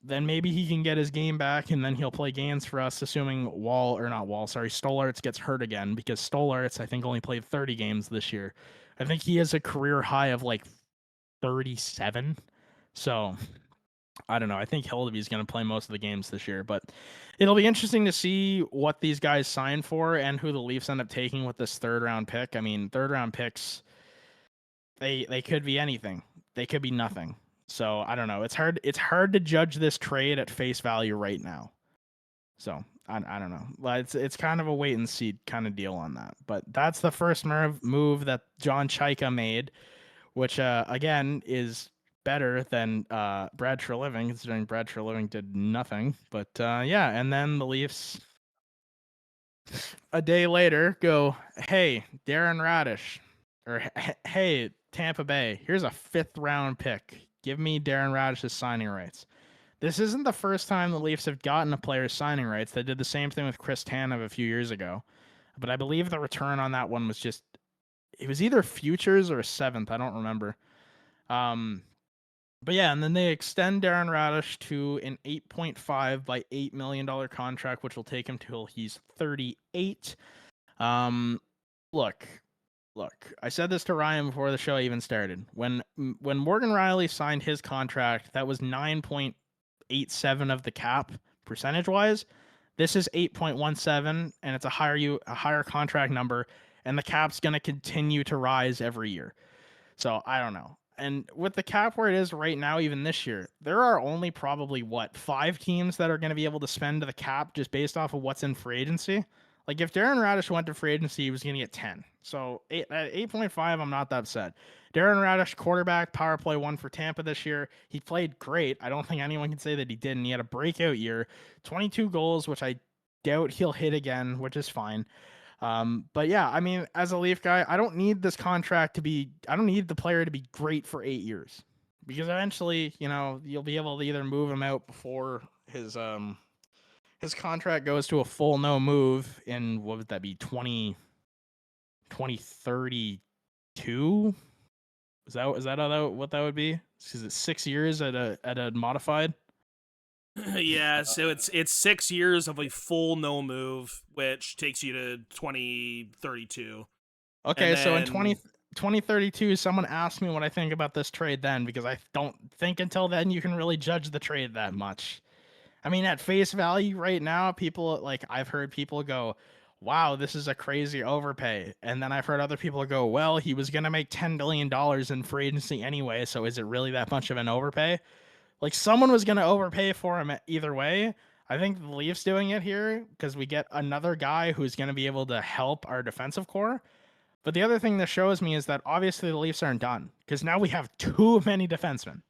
then maybe he can get his game back, and then he'll play games for us, assuming Stolarz gets hurt again, because Stolarz, I think, only played 30 games this year. I think he has a career high of, 37. So, I don't know. I think Hildeby's going to play most of the games this year, but it'll be interesting to see what these guys sign for and who the Leafs end up taking with this third-round pick. I mean, third-round picks, they could be anything. They could be nothing. So I don't know. It's hard to judge this trade at face value right now. So I don't know. It's kind of a wait and see kind of deal on that. But that's the first move that John Chaika made, which again is better than Brad Treliving, considering Brad Treliving did nothing. But and then the Leafs a day later go, hey, Darren Raddysh, or hey, Tampa Bay, here's a 5th round pick. Give me Darren Raddish's signing rights. This isn't the first time the Leafs have gotten a player's signing rights. They did the same thing with Chris Tanev a few years ago. But I believe the return on that one was it was either futures or a 7th. I don't remember. But yeah, and then they extend Darren Raddysh to an $8.5 by $8 million contract, which will take him till he's 38. Look, I said this to Ryan before the show even started. When Morgan Rielly signed his contract, that was 9.87 of the cap percentage-wise. This is 8.17, and it's a higher contract number, and the cap's going to continue to rise every year. So I don't know. And with the cap where it is right now, even this year, there are only probably 5 teams that are going to be able to spend the cap just based off of what's in free agency. Like, if Darren Raddysh went to free agency, he was going to get 10. So, at 8.5, I'm not that upset. Darren Raddysh, quarterback, power play 1 for Tampa this year. He played great. I don't think anyone can say that he didn't. He had a breakout year. 22 goals, which I doubt he'll hit again, which is fine. But yeah, I mean, as a Leaf guy, I don't need this contract I don't need the player to be great for 8 years. Because eventually, you'll be able to either move him out before his contract goes to a full no move in, what would that be, 2032? Is that what that would be? Is it 6 years at a modified? Yeah, so it's 6 years of a full no move, which takes you to 2032. Okay, so in 2032, someone asked me what I think about this trade then, because I don't think until then you can really judge the trade that much. I mean, at face value right now, I've heard people go, wow, this is a crazy overpay. And then I've heard other people go, well, he was going to make $10 million in free agency anyway, so is it really that much of an overpay? Like, someone was going to overpay for him either way. I think the Leafs doing it here because we get another guy who's going to be able to help our defensive core. But the other thing this shows me is that obviously the Leafs aren't done, because now we have too many defensemen.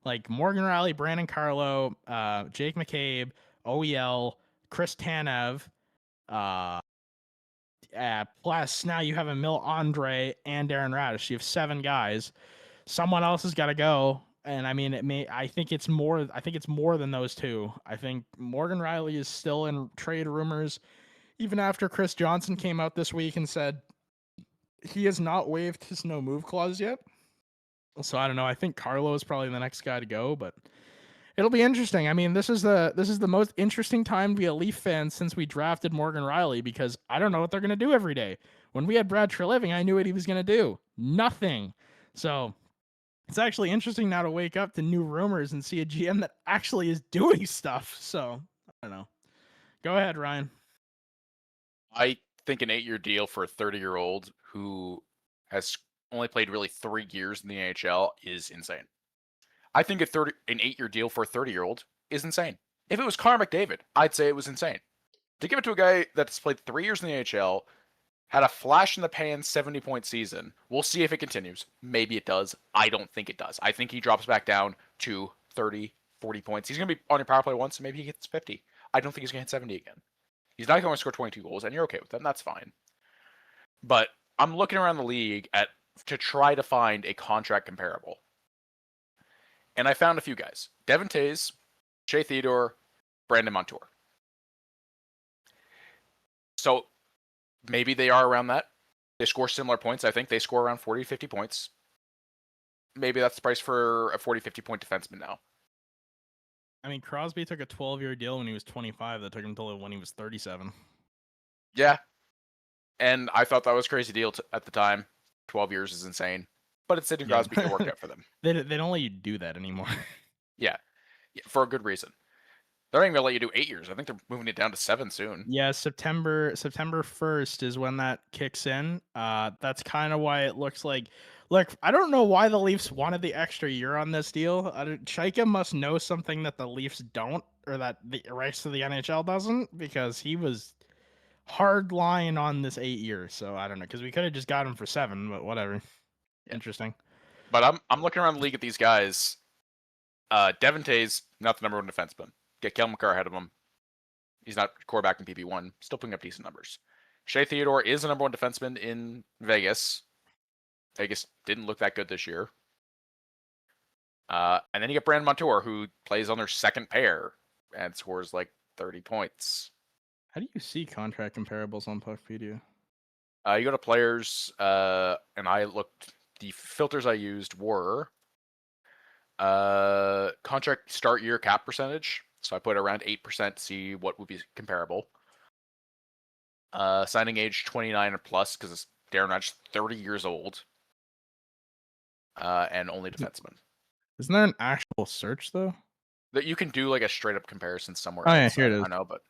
Like Morgan Rielly, Brandon Carlo, Jake McCabe, OEL, Chris Tanev, Plus, now you have Emil Andre and Darren Raddysh. You have 7 guys. Someone else has got to go. And I mean, I think it's more than those two. I think Morgan Rielly is still in trade rumors, even after Chris Johnson came out this week and said he has not waived his no move clause yet. So I don't know. I think Carlo is probably the next guy to go, but it'll be interesting. I mean, this is the most interesting time to be a Leaf fan since we drafted Morgan Rielly, because I don't know what they're gonna do every day. When we had Brad Treliving, I knew what he was gonna do. Nothing. So it's actually interesting now to wake up to new rumors and see a GM that actually is doing stuff. So I don't know. Go ahead, Ryan. I think an 8-year deal for a 30-year-old who has only played really 3 years in the NHL is insane. I think an 8-year deal for a 30-year-old is insane. If it was Connor McDavid, I'd say it was insane. To give it to a guy that's played 3 years in the NHL, had a flash in the pan 70-point season. We'll see if it continues. Maybe it does. I don't think it does. I think he drops back down to 30, 40 points. He's going to be on your power play once, and maybe he gets 50. I don't think he's going to hit 70 again. He's not going to score 22 goals, and you're okay with that, and that's fine. But I'm looking around the league to try to find a contract comparable. And I found a few guys. Devon Toews, Shea Theodore, Brandon Montour. So maybe they are around that. They score similar points. I think they score around 40, 50 points. Maybe that's the price for a 40, 50-point defenseman now. I mean, Crosby took a 12-year deal when he was 25. That took him until when he was 37. Yeah. And I thought that was a crazy deal at the time. 12 years is insane. But it's Sidney Crosby can work out for them. They don't let you do that anymore. Yeah, for a good reason. They're not even going to let you do 8 years. I think they're moving it down to 7 soon. Yeah, September 1st is when that kicks in. That's kind of why it looks like. Look, I don't know why the Leafs wanted the extra year on this deal. Chaika must know something that the Leafs don't, or that the rest of the NHL doesn't, because he was hard line on this 8 years. So I don't know, because we could have just got him for 7, but whatever. Yeah. Interesting. But I'm looking around the league at these guys. Devon Toews, not the number 1 defenseman. Get Kel McCarr ahead of him. He's not quarterback in PP1. Still putting up decent numbers. Shea Theodore is the number 1 defenseman in Vegas. Vegas didn't look that good this year. And then you get Brandon Montour, who plays on their second pair and scores like 30 points. How do you see contract comparables on Puckpedia? You go to players, and I looked. The filters I used were contract start year cap percentage. So I put around 8% to see what would be comparable. Signing age 29 or plus, because Darren Raddysh 30 years old. And only defenseman. Isn't there an actual search though? That you can do like a straight up comparison somewhere. Oh yeah, else. here it is. I know, but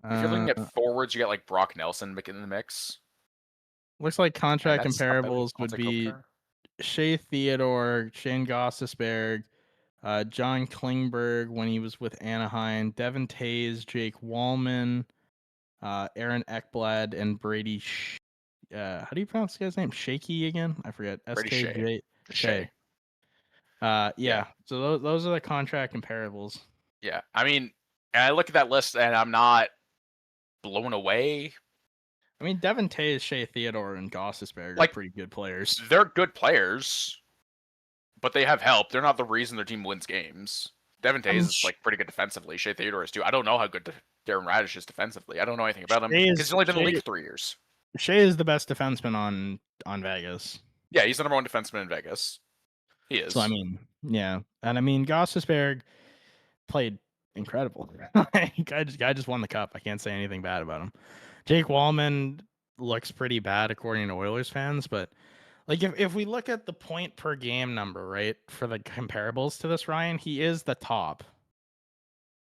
if you're looking at forwards, you get like Brock Nelson in the mix. Looks like contract comparables would be Culture. Shea Theodore, Shane Gostisberg, John Klingberg when he was with Anaheim, Devon Toews, Jake Wallman, Aaron Ekblad, and Brady. How do you pronounce this guy's name? Shaky again? I forget. Brady Shea. Yeah. So those are the contract comparables. Yeah, I mean, and I look at that list and I'm not blown away. I mean, Devon Toews, Shea Theodore, and Gostisberg are pretty good players. They're good players, but they have help. They're not the reason their team wins games. Devon Toews is like pretty good defensively. Shea Theodore is too. I don't know how good Darren Raddysh is defensively. I don't know anything about him because he's only been in the league for 3 years. Shea is the best defenseman on Vegas. Yeah, he's the number 1 defenseman in Vegas. He is. So I mean, yeah, and I mean Gostisberg played incredible. Guy just won the cup. I can't say anything bad about him. Jake Wallman looks pretty bad according to Oilers fans, but like if we look at the point per game number, right, for the comparables to this, Ryan, he is the top.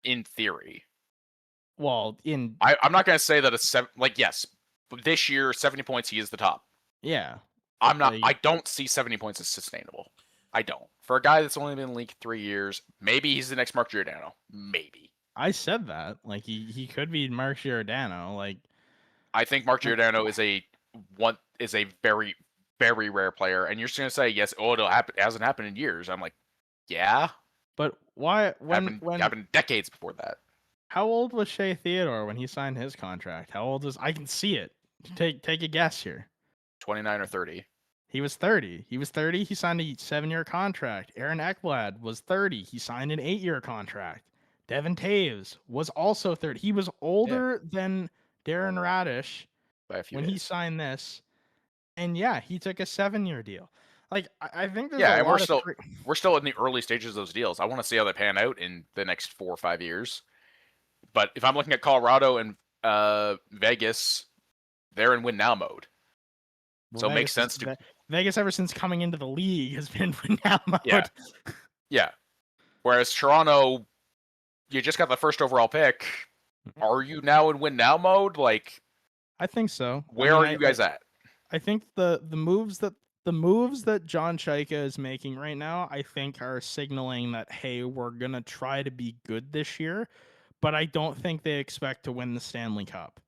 In theory. Well, I'm not gonna say that it's yes, but this year 70 points he is the top. Yeah. I'm not. I don't see 70 points as sustainable. I don't. For a guy that's only been in the league 3 years, maybe he's the next Mark Giordano. Maybe. I said that. Like he could be Mark Giordano. Like I think Mark Giordano is a very, very rare player, and you're just gonna say yes. Oh, it'll happen. It hasn't happened in years. I'm like, yeah. But why? When happened decades before that. How old was Shea Theodore when he signed his contract? How old was? I can see it. Take a guess here. 29 or 30. He was 30. He was 30. He signed a 7-year contract. Aaron Ekblad was 30. He signed an 8-year contract. Devin Taves was also 30. He was older than Darren Raddysh By a few when he days. signed this. And yeah, he took a 7-year deal. Like, I think there's Yeah, a and lot of we're still in the early stages of those deals. I want to see how they pan out in the next 4 or 5 years. But if I'm looking at Colorado and Vegas, they're in win now mode. So it makes sense to Vegas ever since coming into the league has been win now mode. Yeah. Whereas Toronto, you just got the first overall pick. Are you now in win now mode? Like, I think so. Where are you guys at? I think the moves that John Chaika is making right now, I think are signaling that, hey, we're gonna try to be good this year, but I don't think they expect to win the Stanley Cup.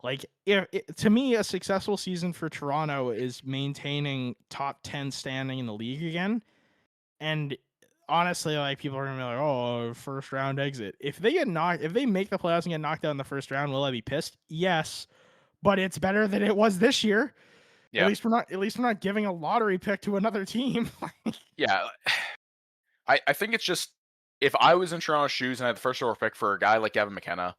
Like, to me, a successful season for Toronto is maintaining top 10 standing in the league again. And honestly, like, people are gonna be like, "Oh, first round exit." If they make the playoffs and get knocked out in the first round, will I be pissed? Yes, but it's better than it was this year. Yeah. At least we're not giving a lottery pick to another team. Yeah. I think it's just, if I was in Toronto's shoes and I had the first overall pick for a guy like Gavin McKenna,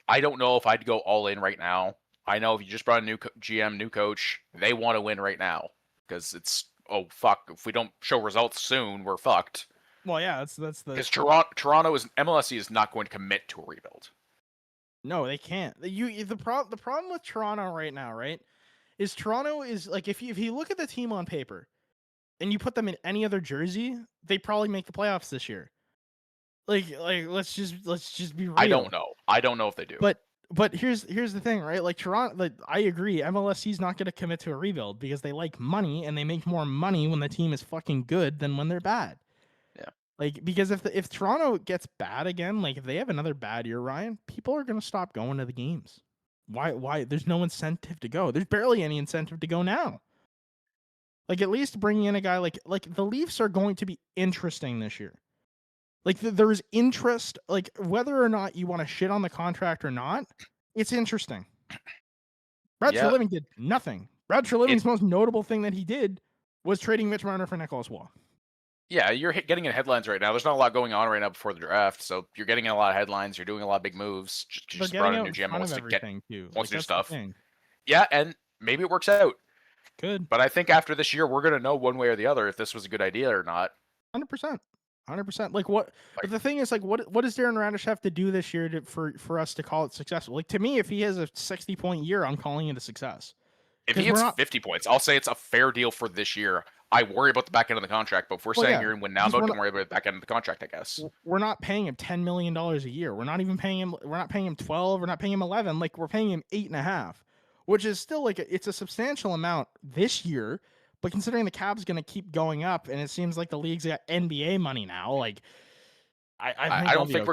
I don't know if I'd go all in right now. I know if you just brought a new GM, new coach, they want to win right now because it's, oh fuck, if we don't show results soon, we're fucked. Well, yeah, that's the because Toronto is MLSE is not going to commit to a rebuild. No, they can't. The problem with Toronto right now, right, is Toronto is like, if you look at the team on paper and you put them in any other jersey, they probably make the playoffs this year. Like let's just be real. I don't know if they do. But here's the thing, right? Like, Toronto, like, I agree, MLSC's not going to commit to a rebuild because they like money and they make more money when the team is fucking good than when they're bad. Yeah. Like, because if Toronto gets bad again, like, if they have another bad year, Ryan, people are going to stop going to the games. Why? There's no incentive to go. There's barely any incentive to go now. Like, at least bringing in a guy like the Leafs are going to be interesting this year. Like, there's interest, like, whether or not you want to shit on the contract or not, it's interesting. Brad Treliving did nothing. Brad Treliving's most notable thing that he did was trading Mitch Marner for Nicholas Waugh. Yeah, you're getting in headlines right now. There's not a lot going on right now before the draft, so you're getting in a lot of headlines. You're doing a lot of big moves. Just brought in a new GM wants to do stuff. Yeah, and maybe it works out. Good. But I think after this year, we're going to know one way or the other if this was a good idea or not. 100%. 100%. Like, what? But the thing is, like, what does Darren Raddysh have to do this year for us to call it successful? Like, to me, if he has a 60-point year, I'm calling it a success. If he hits 50 points, I'll say it's a fair deal for this year. I worry about the back end of the contract, but if we're saying you're in win now mode, don't worry about the back end of the contract, I guess. We're not paying him $10 million a year. We're not paying him 12. We're not paying him 11. Like, we're paying him 8.5, which is still, like, it's a substantial amount this year. But considering the cap's going to keep going up, and it seems like the league's got NBA money now, like, I don't think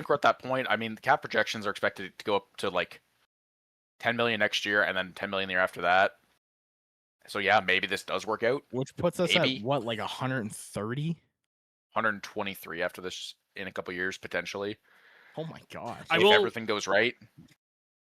we're at that point. I mean, the cap projections are expected to go up to like 10 million next year, and then 10 million the year after that. So yeah, maybe this does work out. Which puts us at what, like 130, 123 after this in a couple years potentially. Oh my gosh! If everything goes right.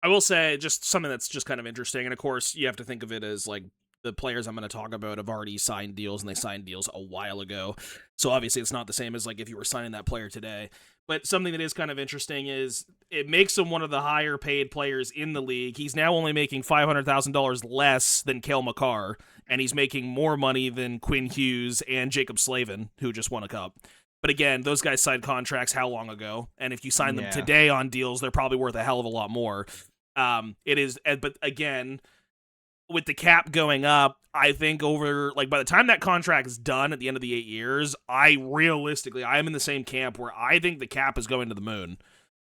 I will say just something that's just kind of interesting, and of course you have to think of it as like, the players I'm going to talk about have already signed deals, and they signed deals a while ago. So obviously it's not the same as like if you were signing that player today. But something that is kind of interesting is it makes him one of the higher paid players in the league. He's now only making $500,000 less than Cale Makar, and he's making more money than Quinn Hughes and Jacob Slavin, who just won a cup. But again, those guys signed contracts how long ago? And if you sign them today on deals, they're probably worth a hell of a lot more. But again, with the cap going up, I think by the time that contract is done at the end of the 8 years, I am in the same camp where I think the cap is going to the moon.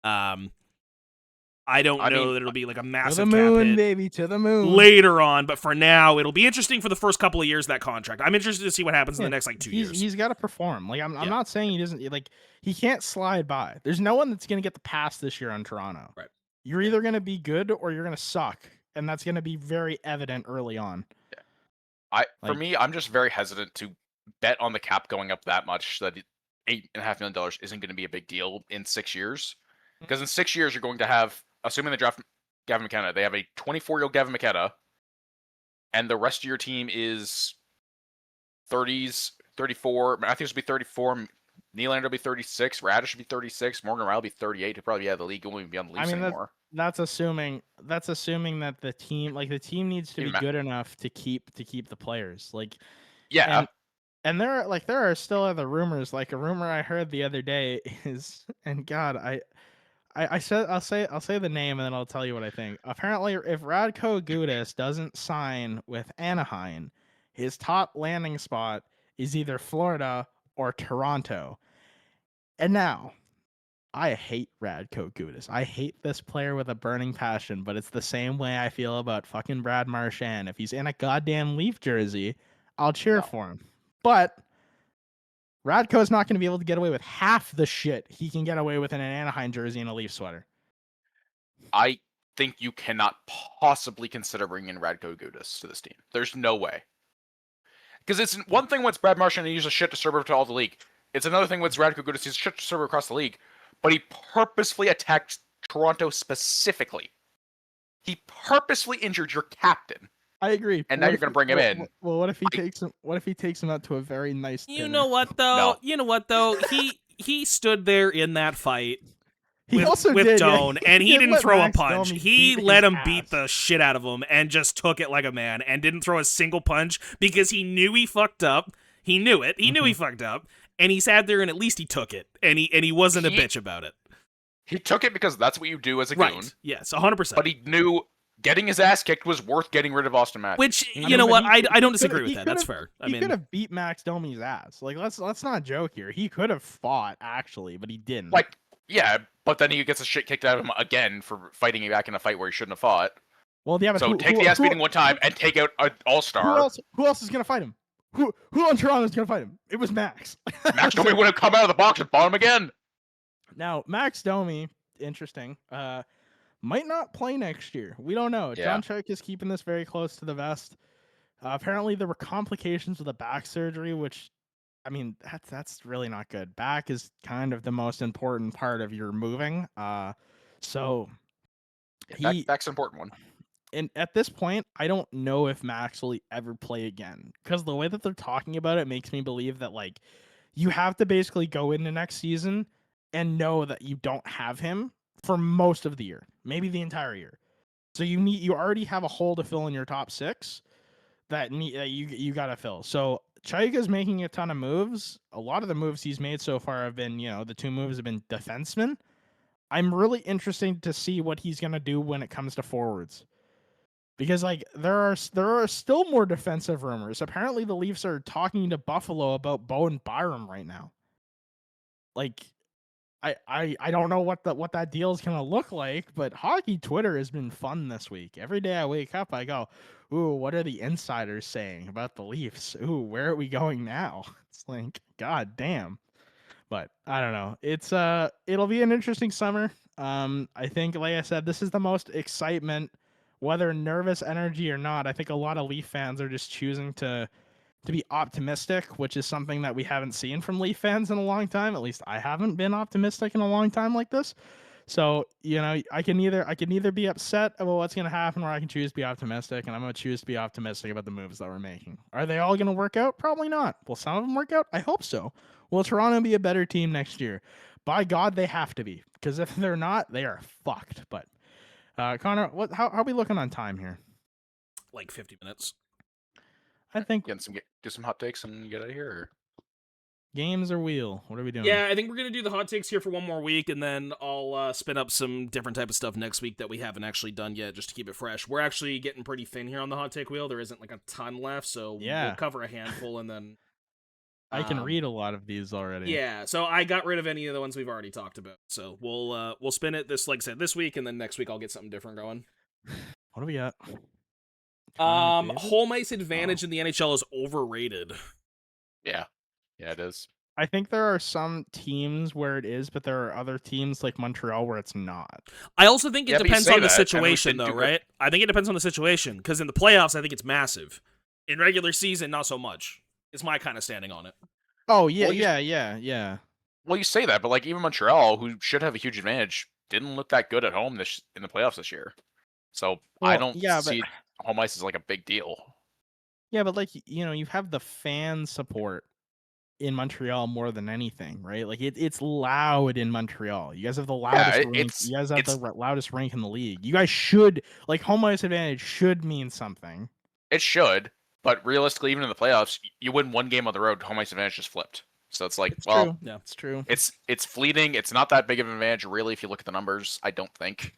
I don't know that it'll be like a massive cap hit. To the moon, hit baby, to the moon. Later on, but for now, it'll be interesting for the first couple of years of that contract. I'm interested to see what happens in the next 2 years. He's got to perform. Like, I'm not saying he doesn't. Like, he can't slide by. There's no one that's going to get the pass this year on Toronto. Right. You're either going to be good or you're going to suck, and that's going to be very evident early on. Yeah. For me, I'm just very hesitant to bet on the cap going up that much that $8.5 million isn't going to be a big deal in 6 years. Because in 6 years, you're going to have, assuming the draft Gavin McKenna. They have a 24-year-old Gavin McKenna, and the rest of your team is 30s, 34. Matthews will be 34. Nylander will be 36. Raddysh will be 36. Morgan Riley will be 38. He'll probably be out of the league. He won't even be on the Leafs anymore. That's assuming that the team needs to be good enough to keep the players. Like, yeah. And there are still other rumors. Like, a rumor I heard the other day is, and God, I'll say the name and then I'll tell you what I think. Apparently, if Radko Gudas doesn't sign with Anaheim, his top landing spot is either Florida or Toronto. And now, I hate Radko Gudas. I hate this player with a burning passion, but it's the same way I feel about fucking Brad Marchand. If he's in a goddamn Leaf jersey, I'll cheer for him. But Radko's not going to be able to get away with half the shit he can get away with in an Anaheim jersey and a Leaf sweater. I think you cannot possibly consider bringing in Radko Gudas to this team. There's no way. Because it's one thing when it's Brad Marchand and he uses a shit disturber to all the league. It's another thing when it's Radko Gudas, he's a shit disturber across the league. But he purposefully attacked Toronto specifically. He purposely injured your captain. I agree. And now you're going to bring him in. Well, what if he takes him? What if he takes him out to a very nice dinner? You know what though? He stood there in that fight. He also with did, Doan, and he didn't throw a punch. He let him beat the shit out of him and just took it like a man and didn't throw a single punch because he knew he fucked up. He knew it. He knew he fucked up, and he sat there and at least he took it, and he wasn't a bitch about it. He took it because that's what you do as a goon. Yes, 100%. But he knew getting his ass kicked was worth getting rid of Austin Matthews. Which, you know what, I don't disagree with that. That's fair. He could have beat Max Domi's ass. Like, let's not joke here. He could have fought, actually, but he didn't. Like, yeah, but then he gets the shit kicked out of him again for fighting back in a fight where he shouldn't have fought. Well, yeah, but so take the ass beating one time and take out an all-star. Who else is going to fight him? Who on Toronto is going to fight him? It was Max. Max Domi would have come out of the box and fought him again. Now, Max Domi, interesting, might not play next year. We don't know. Yeah. John Chuck is keeping this very close to the vest. Apparently, there were complications with a back surgery, which, I mean, that's really not good. Back is kind of the most important part of your moving. So Back's an important one. And at this point, I don't know if Max will ever play again, because the way that they're talking about it makes me believe that, like, you have to basically go into next season and know that you don't have him for most of the year, maybe the entire year. So you already have a hole to fill in your top six that you got to fill. So Chayka's making a ton of moves. A lot of the moves he's made so far have been, the two moves have been defensemen. I'm really interested to see what he's going to do when it comes to forwards. Because, like, there are still more defensive rumors. Apparently, the Leafs are talking to Buffalo about Bowen Byram right now. Like, I don't know what that deal is gonna look like, but hockey Twitter has been fun this week. Every day I wake up, I go, "Ooh, what are the insiders saying about the Leafs? Ooh, where are we going now?" It's like, god damn. But I don't know. It's it'll be an interesting summer. I think, like I said, this is the most excitement. Whether nervous energy or not, I think a lot of Leaf fans are just choosing to be optimistic, which is something that we haven't seen from Leaf fans in a long time. At least I haven't been optimistic in a long time like this. So, I can either be upset about what's going to happen, or I can choose to be optimistic, and I'm going to choose to be optimistic about the moves that we're making. Are they all going to work out? Probably not. Will some of them work out? I hope so. Will Toronto be a better team next year? By God, they have to be, because if they're not, they are fucked. But Connor, how are we looking on time here? Like 50 minutes. I think do some hot takes and get out of here. Or? Games or wheel? What are we doing? Yeah, I think we're gonna do the hot takes here for one more week, and then I'll spin up some different type of stuff next week that we haven't actually done yet, just to keep it fresh. We're actually getting pretty thin here on the hot take wheel. There isn't like a ton left, so we'll cover a handful, and then I can read a lot of these already. Yeah, so I got rid of any of the ones we've already talked about. So we'll spin it like I said, this week, and then next week I'll get something different going. What do we got? Home ice advantage in the NHL is overrated. Yeah, it is. I think there are some teams where it is, but there are other teams like Montreal where it's not. I also think it depends on the situation, though, right? I think it depends on the situation, because in the playoffs, I think it's massive. In regular season, not so much. It's my kind of standing on it. Oh, yeah, yeah. Well, you say that, but like even Montreal, who should have a huge advantage, didn't look that good at home in the playoffs this year. So I Well, don't yeah, see home ice as like a big deal. Yeah, but like you have the fan support in Montreal more than anything, right? Like it's loud in Montreal. You guys have the loudest rink. You guys have the loudest rink in the league. You guys should like home ice advantage should mean something. It should, but realistically, even in the playoffs, you win one game on the road, home ice advantage just flipped. So it's like, True. Yeah, it's true. It's fleeting. It's not that big of an advantage, really, if you look at the numbers. I don't think.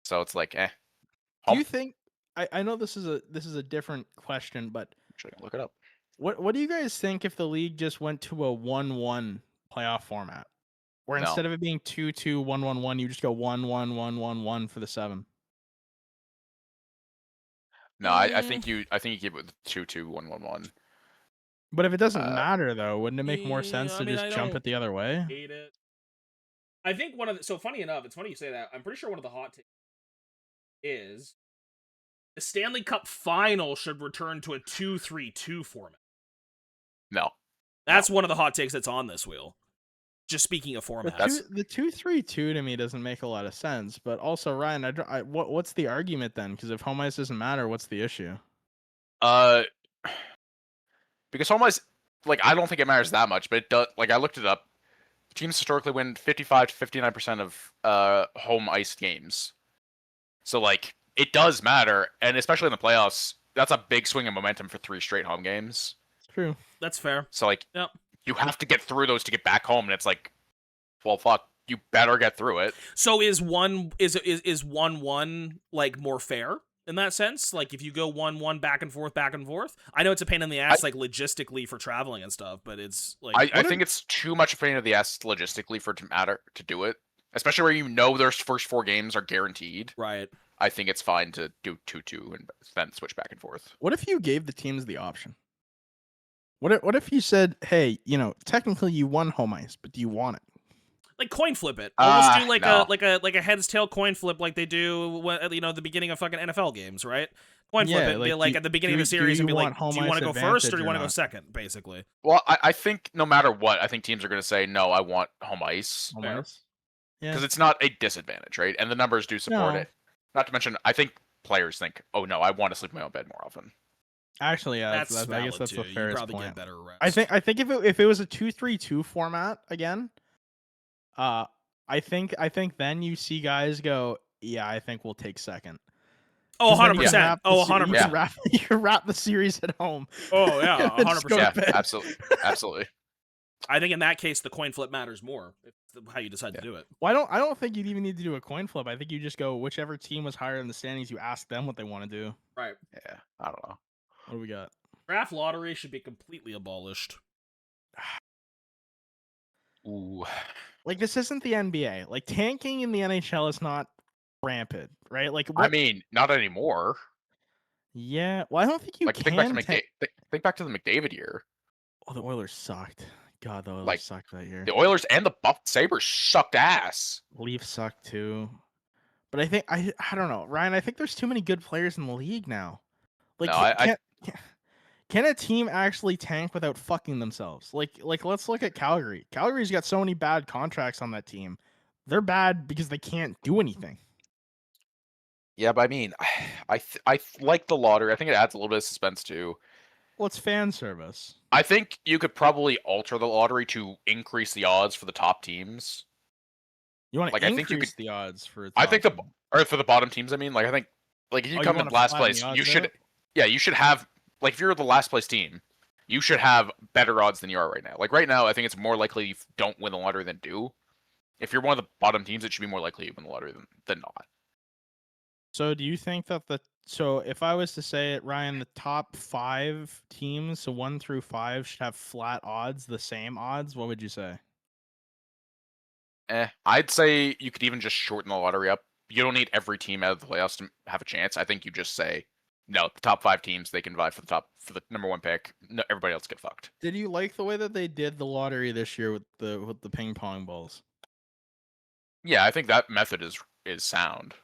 So it's like, Do you think? I know this is a different question, but should I look it up? What do you guys think if the league just went to a 1-1 playoff format, where instead of it being 2-2, 1-1-1, you just go 1-1-1-1-1 for the 7? No, I think you keep it with 2-2, 1-1-1. But if it doesn't matter, though, wouldn't it make more sense to just jump it the other way? Hate it. I think so funny enough, it's funny you say that. I'm pretty sure one of the hot takes is the Stanley Cup final should return to a 2-3-2 format. No. That's one of the hot takes that's on this wheel. Just speaking of formats. The 2-3-2 to me doesn't make a lot of sense. But also, Ryan, what's the argument then? Because if home ice doesn't matter, what's the issue? Because home ice, like, I don't think it matters that much, but it does. Like, I looked it up. Teams historically win 55 to 59% of home ice games. So, like, it does matter, and especially in the playoffs, that's a big swing of momentum for 3 straight home games. True. That's fair. So, like, yep. You have to get through those to get back home, and it's like, well, fuck, you better get through it. So is 1-1 like more fair in that sense? Like if you go 1-1 back and forth, I know it's a pain in the ass, like logistically for traveling and stuff, but it's like I think it's too much a pain in the ass logistically for it to matter to do it, especially where you know their first 4 games are guaranteed. Right. I think it's fine to do 2-2 and then switch back and forth. What if you gave the teams the option? What if you said, hey, technically you won home ice, but do you want it? Like coin flip it. Almost do like a heads tail coin flip like they do the beginning of fucking NFL games, right? Coin flip it, like, at the beginning of the series and be like, do you want to go first or do you want to go second, basically? Well, I think no matter what, I think teams are going to say, no, I want home ice. Home ice? Yeah. Because it's not a disadvantage, right? And the numbers do support it. Not to mention, I think players think, oh no, I want to sleep in my own bed more often. Actually, yeah, that's I guess that's too. the fairest probably point. Get better reps. I think if it was a 2-3-2 format again, I think then you see guys go, yeah, I think we'll take second. Oh, 100%. Oh, 100%. You can wrap the series at home. Oh, yeah, 100%. Yeah, absolutely. I think in that case, the coin flip matters more. It's how you decide to do it. Well, I don't think you'd even need to do a coin flip. I think you just go whichever team was higher in the standings. You ask them what they want to do. Right. Yeah. I don't know. What do we got? Draft lottery should be completely abolished. Ooh. Like this isn't the NBA. Like tanking in the NHL is not rampant, right? Like I mean, not anymore. Yeah. Well, I don't think you can. Think back to the McDavid year. Oh, the Oilers sucked. God, the Oilers sucked that year. The Oilers and the Sabres sucked ass. Leafs sucked too. But I think I don't know, Ryan. I think there's too many good players in the league now. Like, no, can a team actually tank without fucking themselves? Like let's look at Calgary. Calgary's got so many bad contracts on that team. They're bad because they can't do anything. Yeah, but I mean, I like the lottery. I think it adds a little bit of suspense too. Well, it's fan service. I think you could probably alter the lottery to increase the odds for the top teams. You want to increase the odds for? I think for the bottom teams. I mean, like I think, like if you come in last place, you should. Yeah, you should have, like, if you're the last place team, you should have better odds than you are right now. Like right now, I think it's more likely you don't win the lottery than do. If you're one of the bottom teams, it should be more likely you win the lottery than not. So do you think that so if I was to say it, Ryan, the top 5 teams, so 1 through 5, should have flat odds, the same odds? What would you say? I'd say you could even just shorten the lottery up. You don't need every team out of the playoffs to have a chance. I think you just say, no, the top 5 teams, they can vie for the number 1 pick. No, everybody else get fucked. Did you like the way that they did the lottery this year with the ping pong balls? Yeah, I think that method is sound.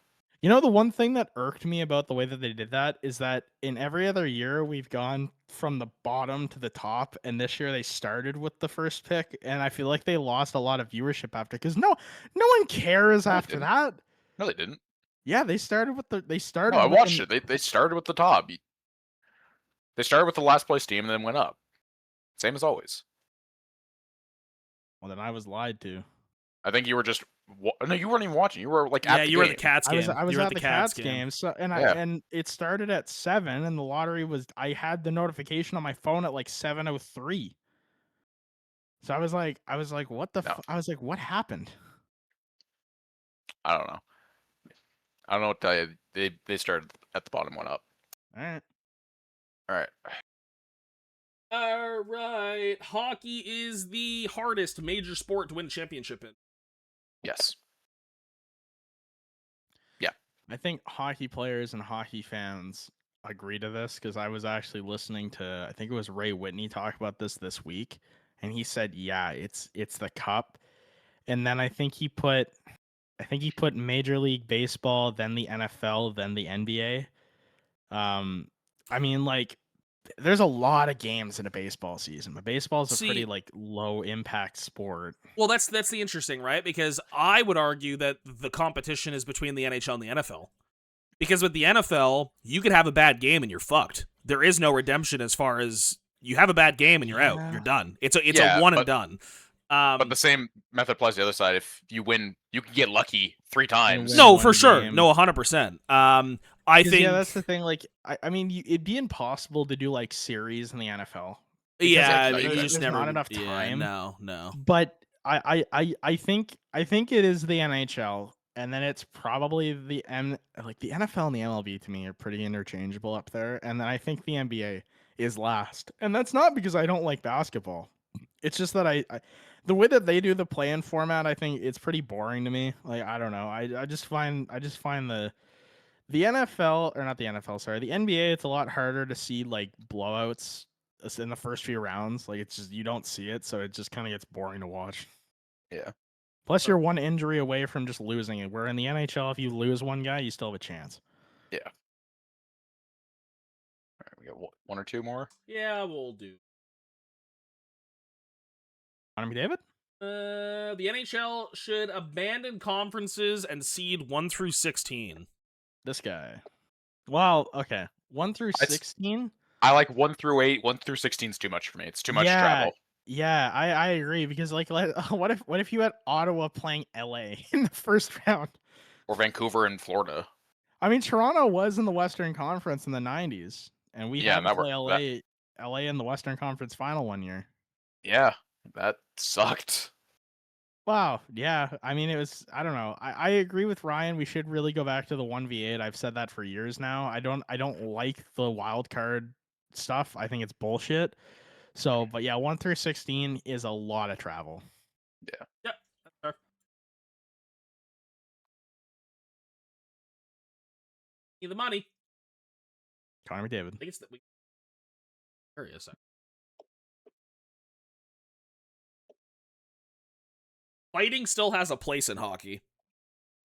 You know, the one thing that irked me about the way that they did that is that in every other year we've gone from the bottom to the top, and this year they started with the first pick, and I feel like they lost a lot of viewership after, because no one cares after that. No, they didn't. Yeah, they started with the. They started. No, I with watched it. They started with the top. They started with the last place team and then went up. Same as always. Well, then I was lied to. I think you were just no, you weren't even watching. You were like Yeah, at the you were at game. the Cats game. I was you were at the Cats game. game. So Yeah. and it started at 7, and the lottery was. I had the notification on my phone at like 7:03. So I was like, what the? No. I was like, what happened? I don't know. I don't know what to tell you. They started at the bottom, went up. All right. All right. All right. Hockey is the hardest major sport to win a championship in. Yes. I think hockey players and hockey fans agree to this because I was actually listening to, I think it was Ray Whitney talk about this week, and he said, yeah, it's the cup, and then I think he put Major League Baseball, then the NFL, then the NBA. I mean, like, there's a lot of games in a baseball season, but baseball's a pretty like low impact sport. Well, that's the interesting, right? Because I would argue that the competition is between the NHL and the NFL. Because with the NFL, you could have a bad game and you're fucked. There is no redemption as far as you have a bad game and you're out. You're done. It's a one and done. But the same method applies to the other side. If you win, you can get lucky 3 times. No, for sure. No, 100%. I think that's the thing. Like, I mean, it'd be impossible to do like series in the NFL. Yeah, you there's never not enough time. Yeah, no. But I think it is the NHL, and then it's probably the NFL and the MLB to me are pretty interchangeable up there, and then I think the NBA is last, and that's not because I don't like basketball. It's just that I the way that they do the play-in format, I think it's pretty boring to me. Like, I don't know. I just find the NFL, or not the NFL, sorry, the NBA, it's a lot harder to see like blowouts in the first few rounds. Like, it's just, you don't see it, so it just kind of gets boring to watch. Yeah. Plus, you're one injury away from just losing it. Where in the NHL, if you lose one guy, you still have a chance. Yeah. All right, we got 1 or 2 more. Yeah, we'll do. Connor McDavid? The NHL should abandon conferences and seed 1 through 16. This guy. Well, okay. 1 through 16? I like 1 through 8. 1 through 16 is too much for me. It's too much travel. Yeah, I agree, because like, what if you had Ottawa playing LA in the first round? Or Vancouver and Florida. I mean, Toronto was in the Western Conference in the 90s, and we had to play LA in the Western Conference final one year. Yeah, that sucked. Wow. Yeah. I mean, it was, I don't know. I agree with Ryan. We should really go back to the 1v8. I've said that for years now. I don't like the wild card stuff. I think it's bullshit. So, but yeah, 1 through 16 is a lot of travel. Yeah. Yep. That's fair. Need the money. Connor McDavid. I think it's that we. There he is. Fighting still has a place in hockey.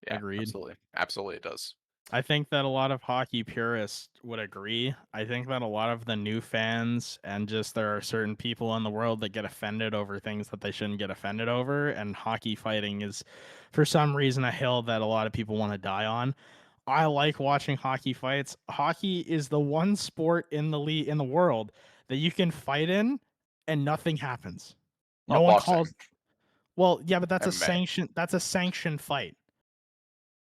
Yeah, Agreed. Absolutely it does. I think that a lot of hockey purists would agree. I think that a lot of the new fans, and just there are certain people in the world that get offended over things that they shouldn't get offended over, and hockey fighting is for some reason a hill that a lot of people want to die on. I like watching hockey fights. Hockey is the one sport in the world that you can fight in and nothing happens. No one calls. Well, yeah, but that's MMA. a sanctioned fight.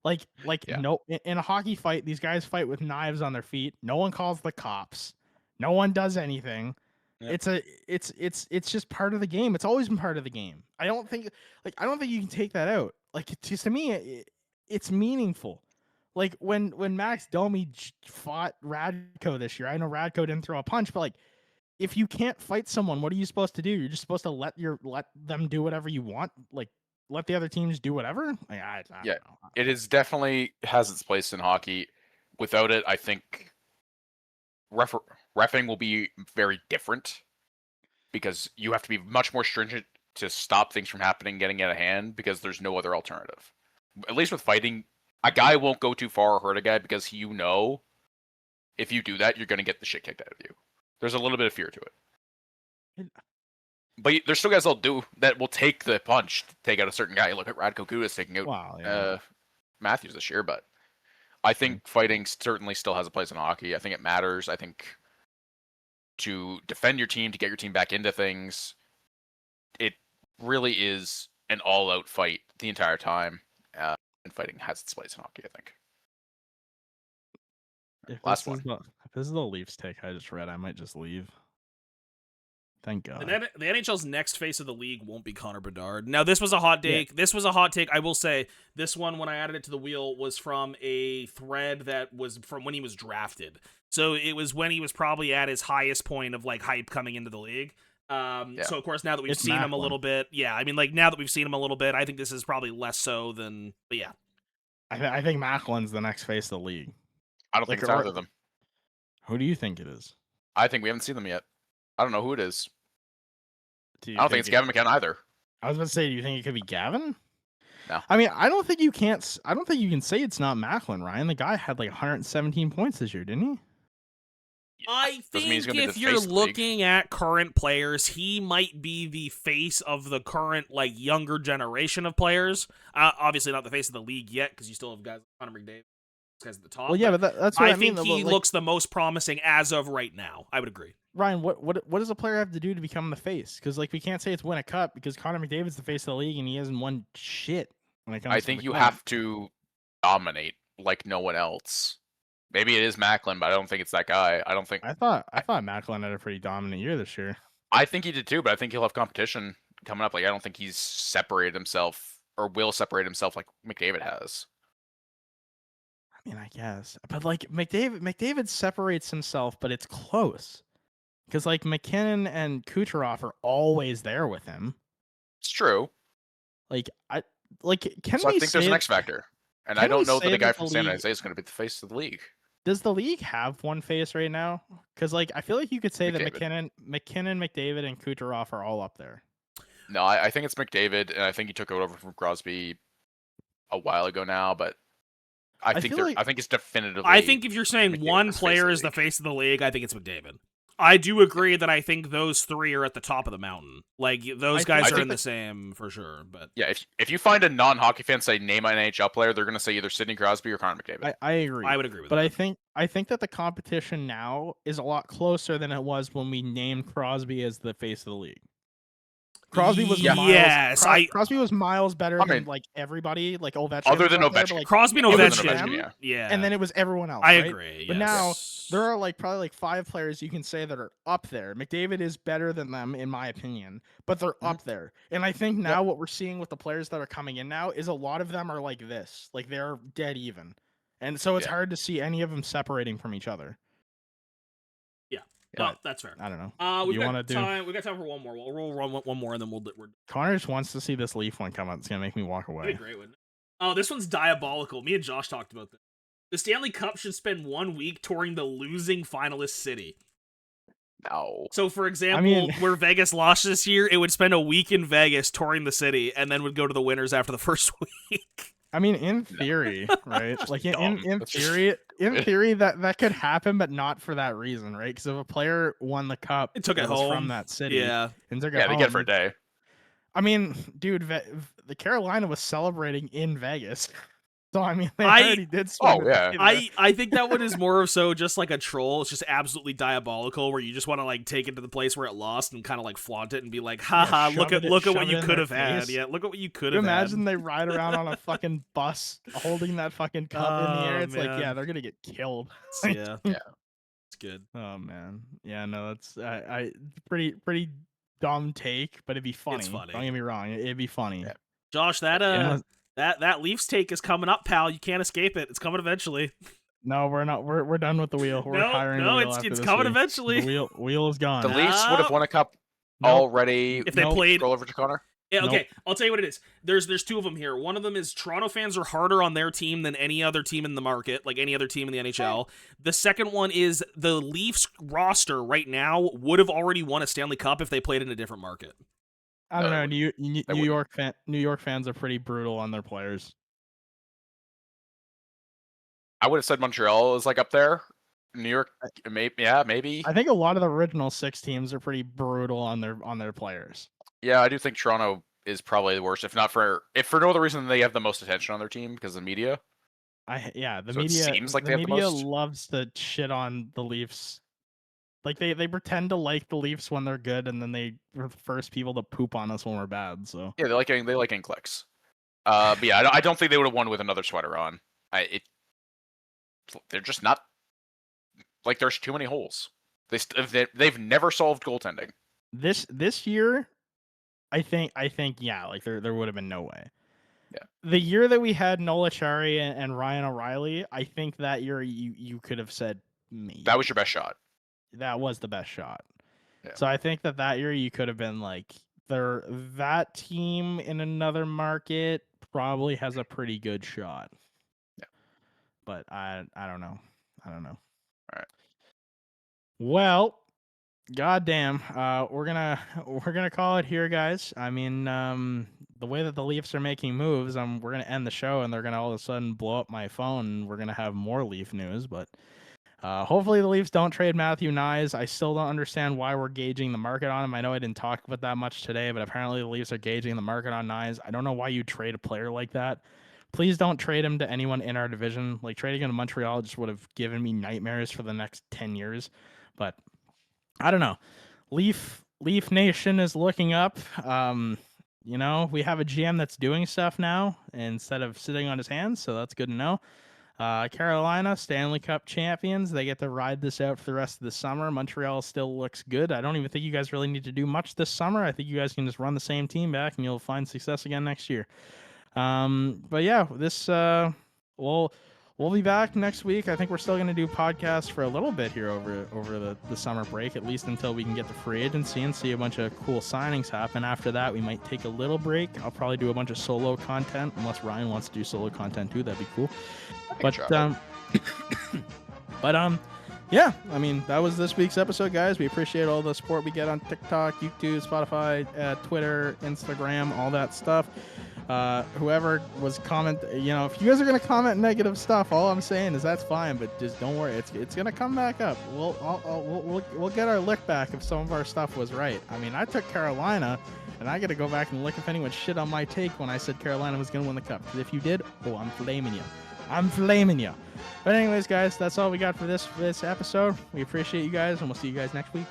Yeah. No, in a hockey fight, these guys fight with knives on their feet. No one calls the cops. No one does anything. Yep. It's just part of the game. It's always been part of the game. I don't think you can take that out. Like, to me, it's meaningful. Like when Max Domi fought Radko this year, I know Radko didn't throw a punch, but like, if you can't fight someone, what are you supposed to do? You're just supposed to let them do whatever you want. Like, let the other teams do whatever. Like, I don't know. It is definitely has its place in hockey. Without it, I think reffing will be very different, because you have to be much more stringent to stop things from happening, getting out of hand, because there's no other alternative. At least with fighting, a guy won't go too far or hurt a guy, because if you do that, you're going to get the shit kicked out of you. There's a little bit of fear to it. But there's still guys that will take the punch to take out a certain guy. Look at Radko Gudas taking out Matthews this year, but I think fighting certainly still has a place in hockey. I think it matters. I think to defend your team, to get your team back into things, it really is an all-out fight the entire time. And fighting has its place in hockey, I think. Last one. If this is the Leafs take I just read, I might just leave. Thank God. And then the NHL's next face of the league won't be Connor Bedard. Now, this was a hot take. Yeah. This was a hot take. I will say this one, when I added it to the wheel, was from a thread that was from when he was drafted. So it was when he was probably at his highest point of like hype coming into the league. So of course, now that we've seen him a little bit, I mean, like now that we've seen him a little bit, I think this is probably less so than. But yeah, I think Macklin's the next face of the league. I don't think it's either of them. Who do you think it is? I think we haven't seen them yet. I don't know who it is. I don't think it's Gavin McKenna either. I was about to say, do you think it could be Gavin? No. I mean, I don't think you can say it's not Macklin, Ryan. The guy had like 117 points this year, didn't he? I think if you're looking at current players, he might be the face of the current like younger generation of players. Obviously not the face of the league yet, because you still have guys like Connor McDavid, guys at the top. Well, yeah, but that's what I mean. I think he looks the most promising as of right now. I would agree. Ryan, what does a player have to do to become the face? Because like we can't say it's win a cup because Connor McDavid's the face of the league and he hasn't won shit when it comes. I think you have to dominate like no one else. Maybe it is Macklin, but I don't think it's that guy. I thought Macklin had a pretty dominant year this year. I think he did too, but I think he'll have competition coming up. Like I don't think he's separated himself or will separate himself like McDavid has. I mean, I guess, but like McDavid separates himself, but it's close. Because like McKinnon and Kucherov are always there with him. It's true. I think there's an X factor, and I don't know that the guy from San Jose is going to be the face of the league. Does the league have one face right now? Because like I feel like you could say that McKinnon, McDavid, and Kucherov are all up there. No, I think it's McDavid, and I think he took it over from Crosby a while ago now, but I think it's definitively. I think if you're saying McDavid one player is the face of the league, I think it's McDavid. I do agree that I think those three are at the top of the mountain. Like those guys are in the same for sure. But yeah, if you find a non-hockey fan say name an NHL player, they're going to say either Sidney Crosby or Connor McDavid. I agree. I would agree with that. But I think that the competition now is a lot closer than it was when we named Crosby as the face of the league. Crosby was Crosby was miles better than like everybody, like Ovechkin. Other than Ovechkin, like, Crosby and Ovechkin, yeah. And then it was everyone else. I agree. But now there are like probably like 5 players you can say that are up there. McDavid is better than them in my opinion, but they're up there. And I think now what we're seeing with the players that are coming in now is a lot of them are like this, like they're dead even, and so it's hard to see any of them separating from each other. Well, that's fair. I don't know. We've got time for one more. We'll roll one more, and then we're Connor just wants to see this Leaf one come out. It's gonna make me walk away. That'd be great, wouldn't it? Oh, this one's diabolical. Me and Josh talked about this. The Stanley Cup should spend 1 week touring the losing finalist city. No. So, for example, where Vegas lost this year, it would spend a week in Vegas touring the city, and then would go to the winners after the first week. I mean, in theory, right? Like in theory, that could happen, but not for that reason, right? Because if a player won the cup, it took it home from that city, and took it home. They get it for a day. I mean, dude, the Carolina was celebrating in Vegas. So I mean, they already did. I think that one is more of so just like a troll. It's just absolutely diabolical, where you just want to like take it to the place where it lost and kind of like flaunt it and be like, haha, look at what you could have had. Yeah, look at what you could have. Imagine they ride around on a fucking bus holding that fucking cup in the air. It's like, yeah, they're gonna get killed. Yeah, it's good. Oh man, yeah, no, that's I pretty dumb take, but it'd be funny. It's funny. Don't get me wrong, it'd be funny. Yeah. Josh, that Leafs take is coming up, pal. You can't escape it. It's coming eventually. No, we're not. We're done with the wheel. We're retiring the wheel. It's coming eventually. The wheel is gone. The Leafs would have won a cup already if they played. Scroll over to Connor. Yeah, okay. I'll tell you what it is. There's 2 of them here. One of them is Toronto fans are harder on their team than any other team in the market, like any other team in the NHL. The second one is the Leafs roster right now would have already won a Stanley Cup if they played in a different market. I don't know. New York fans are pretty brutal on their players. I would have said Montreal is like up there. New York, maybe. I think a lot of the original 6 teams are pretty brutal on their players. Yeah, I do think Toronto is probably the worst, if for no other reason than they have the most attention on their team because of the media. The So it media seems like the they have the media most? loves to shit on the Leafs. Like they pretend to like the Leafs when they're good, and then they are the first people to poop on us when we're bad. So Yeah, they like getting clicks. But yeah, I don't think they would have won with another sweater on. They're just not like there's too many holes. They've never solved goaltending. this year, I think yeah, like there would have been no way. Yeah. The year that we had Nola Chari and Ryan O'Reilly, I think that year you could have said maybe That was your best shot. that was the best shot. Yeah. So I think that year you could have been like that team in another market probably has a pretty good shot. Yeah. But I don't know. All right. Well, goddamn. We're gonna call it here, guys. I mean, the way that the Leafs are making moves, we're gonna end the show and they're gonna all of a sudden blow up my phone and we're gonna have more Leaf news, but hopefully the Leafs don't trade Matthew Nyes. I still don't understand why we're gauging the market on him. I know I didn't talk about that much today, but apparently the Leafs are gauging the market on Nyes. I don't know why you trade a player like that. Please don't trade him to anyone in our division. Like trading him to Montreal just would have given me nightmares for the next 10 years. But I don't know. Leaf Nation is looking up. We have a GM that's doing stuff now instead of sitting on his hands, so that's good to know. Carolina, Stanley Cup champions. They get to ride this out for the rest of the summer. Montreal still looks good. I don't even think you guys really need to do much this summer. I think you guys can just run the same team back and you'll find success again next year. But yeah, this we'll be back next week. I think we're still going to do podcasts for a little bit here over the summer break, at least until we can get to free agency and see a bunch of cool signings happen. After that, we might take a little break. I'll probably do a bunch of solo content, unless Ryan wants to do solo content too. That'd be cool. Yeah, I mean, that was this week's episode, guys. We appreciate all the support we get on TikTok, YouTube, Spotify, Twitter, Instagram, all that stuff. Whoever was if you guys are gonna comment negative stuff, all I'm saying is that's fine, but just don't worry, it's gonna come back up. We'll get our lick back if some of our stuff was right. I mean, I took Carolina, and I got to go back and look if anyone shit on my take when I said Carolina was gonna win the cup. Because if you did, I'm flaming you. But anyways, guys, that's all we got for this episode. We appreciate you guys, and we'll see you guys next week.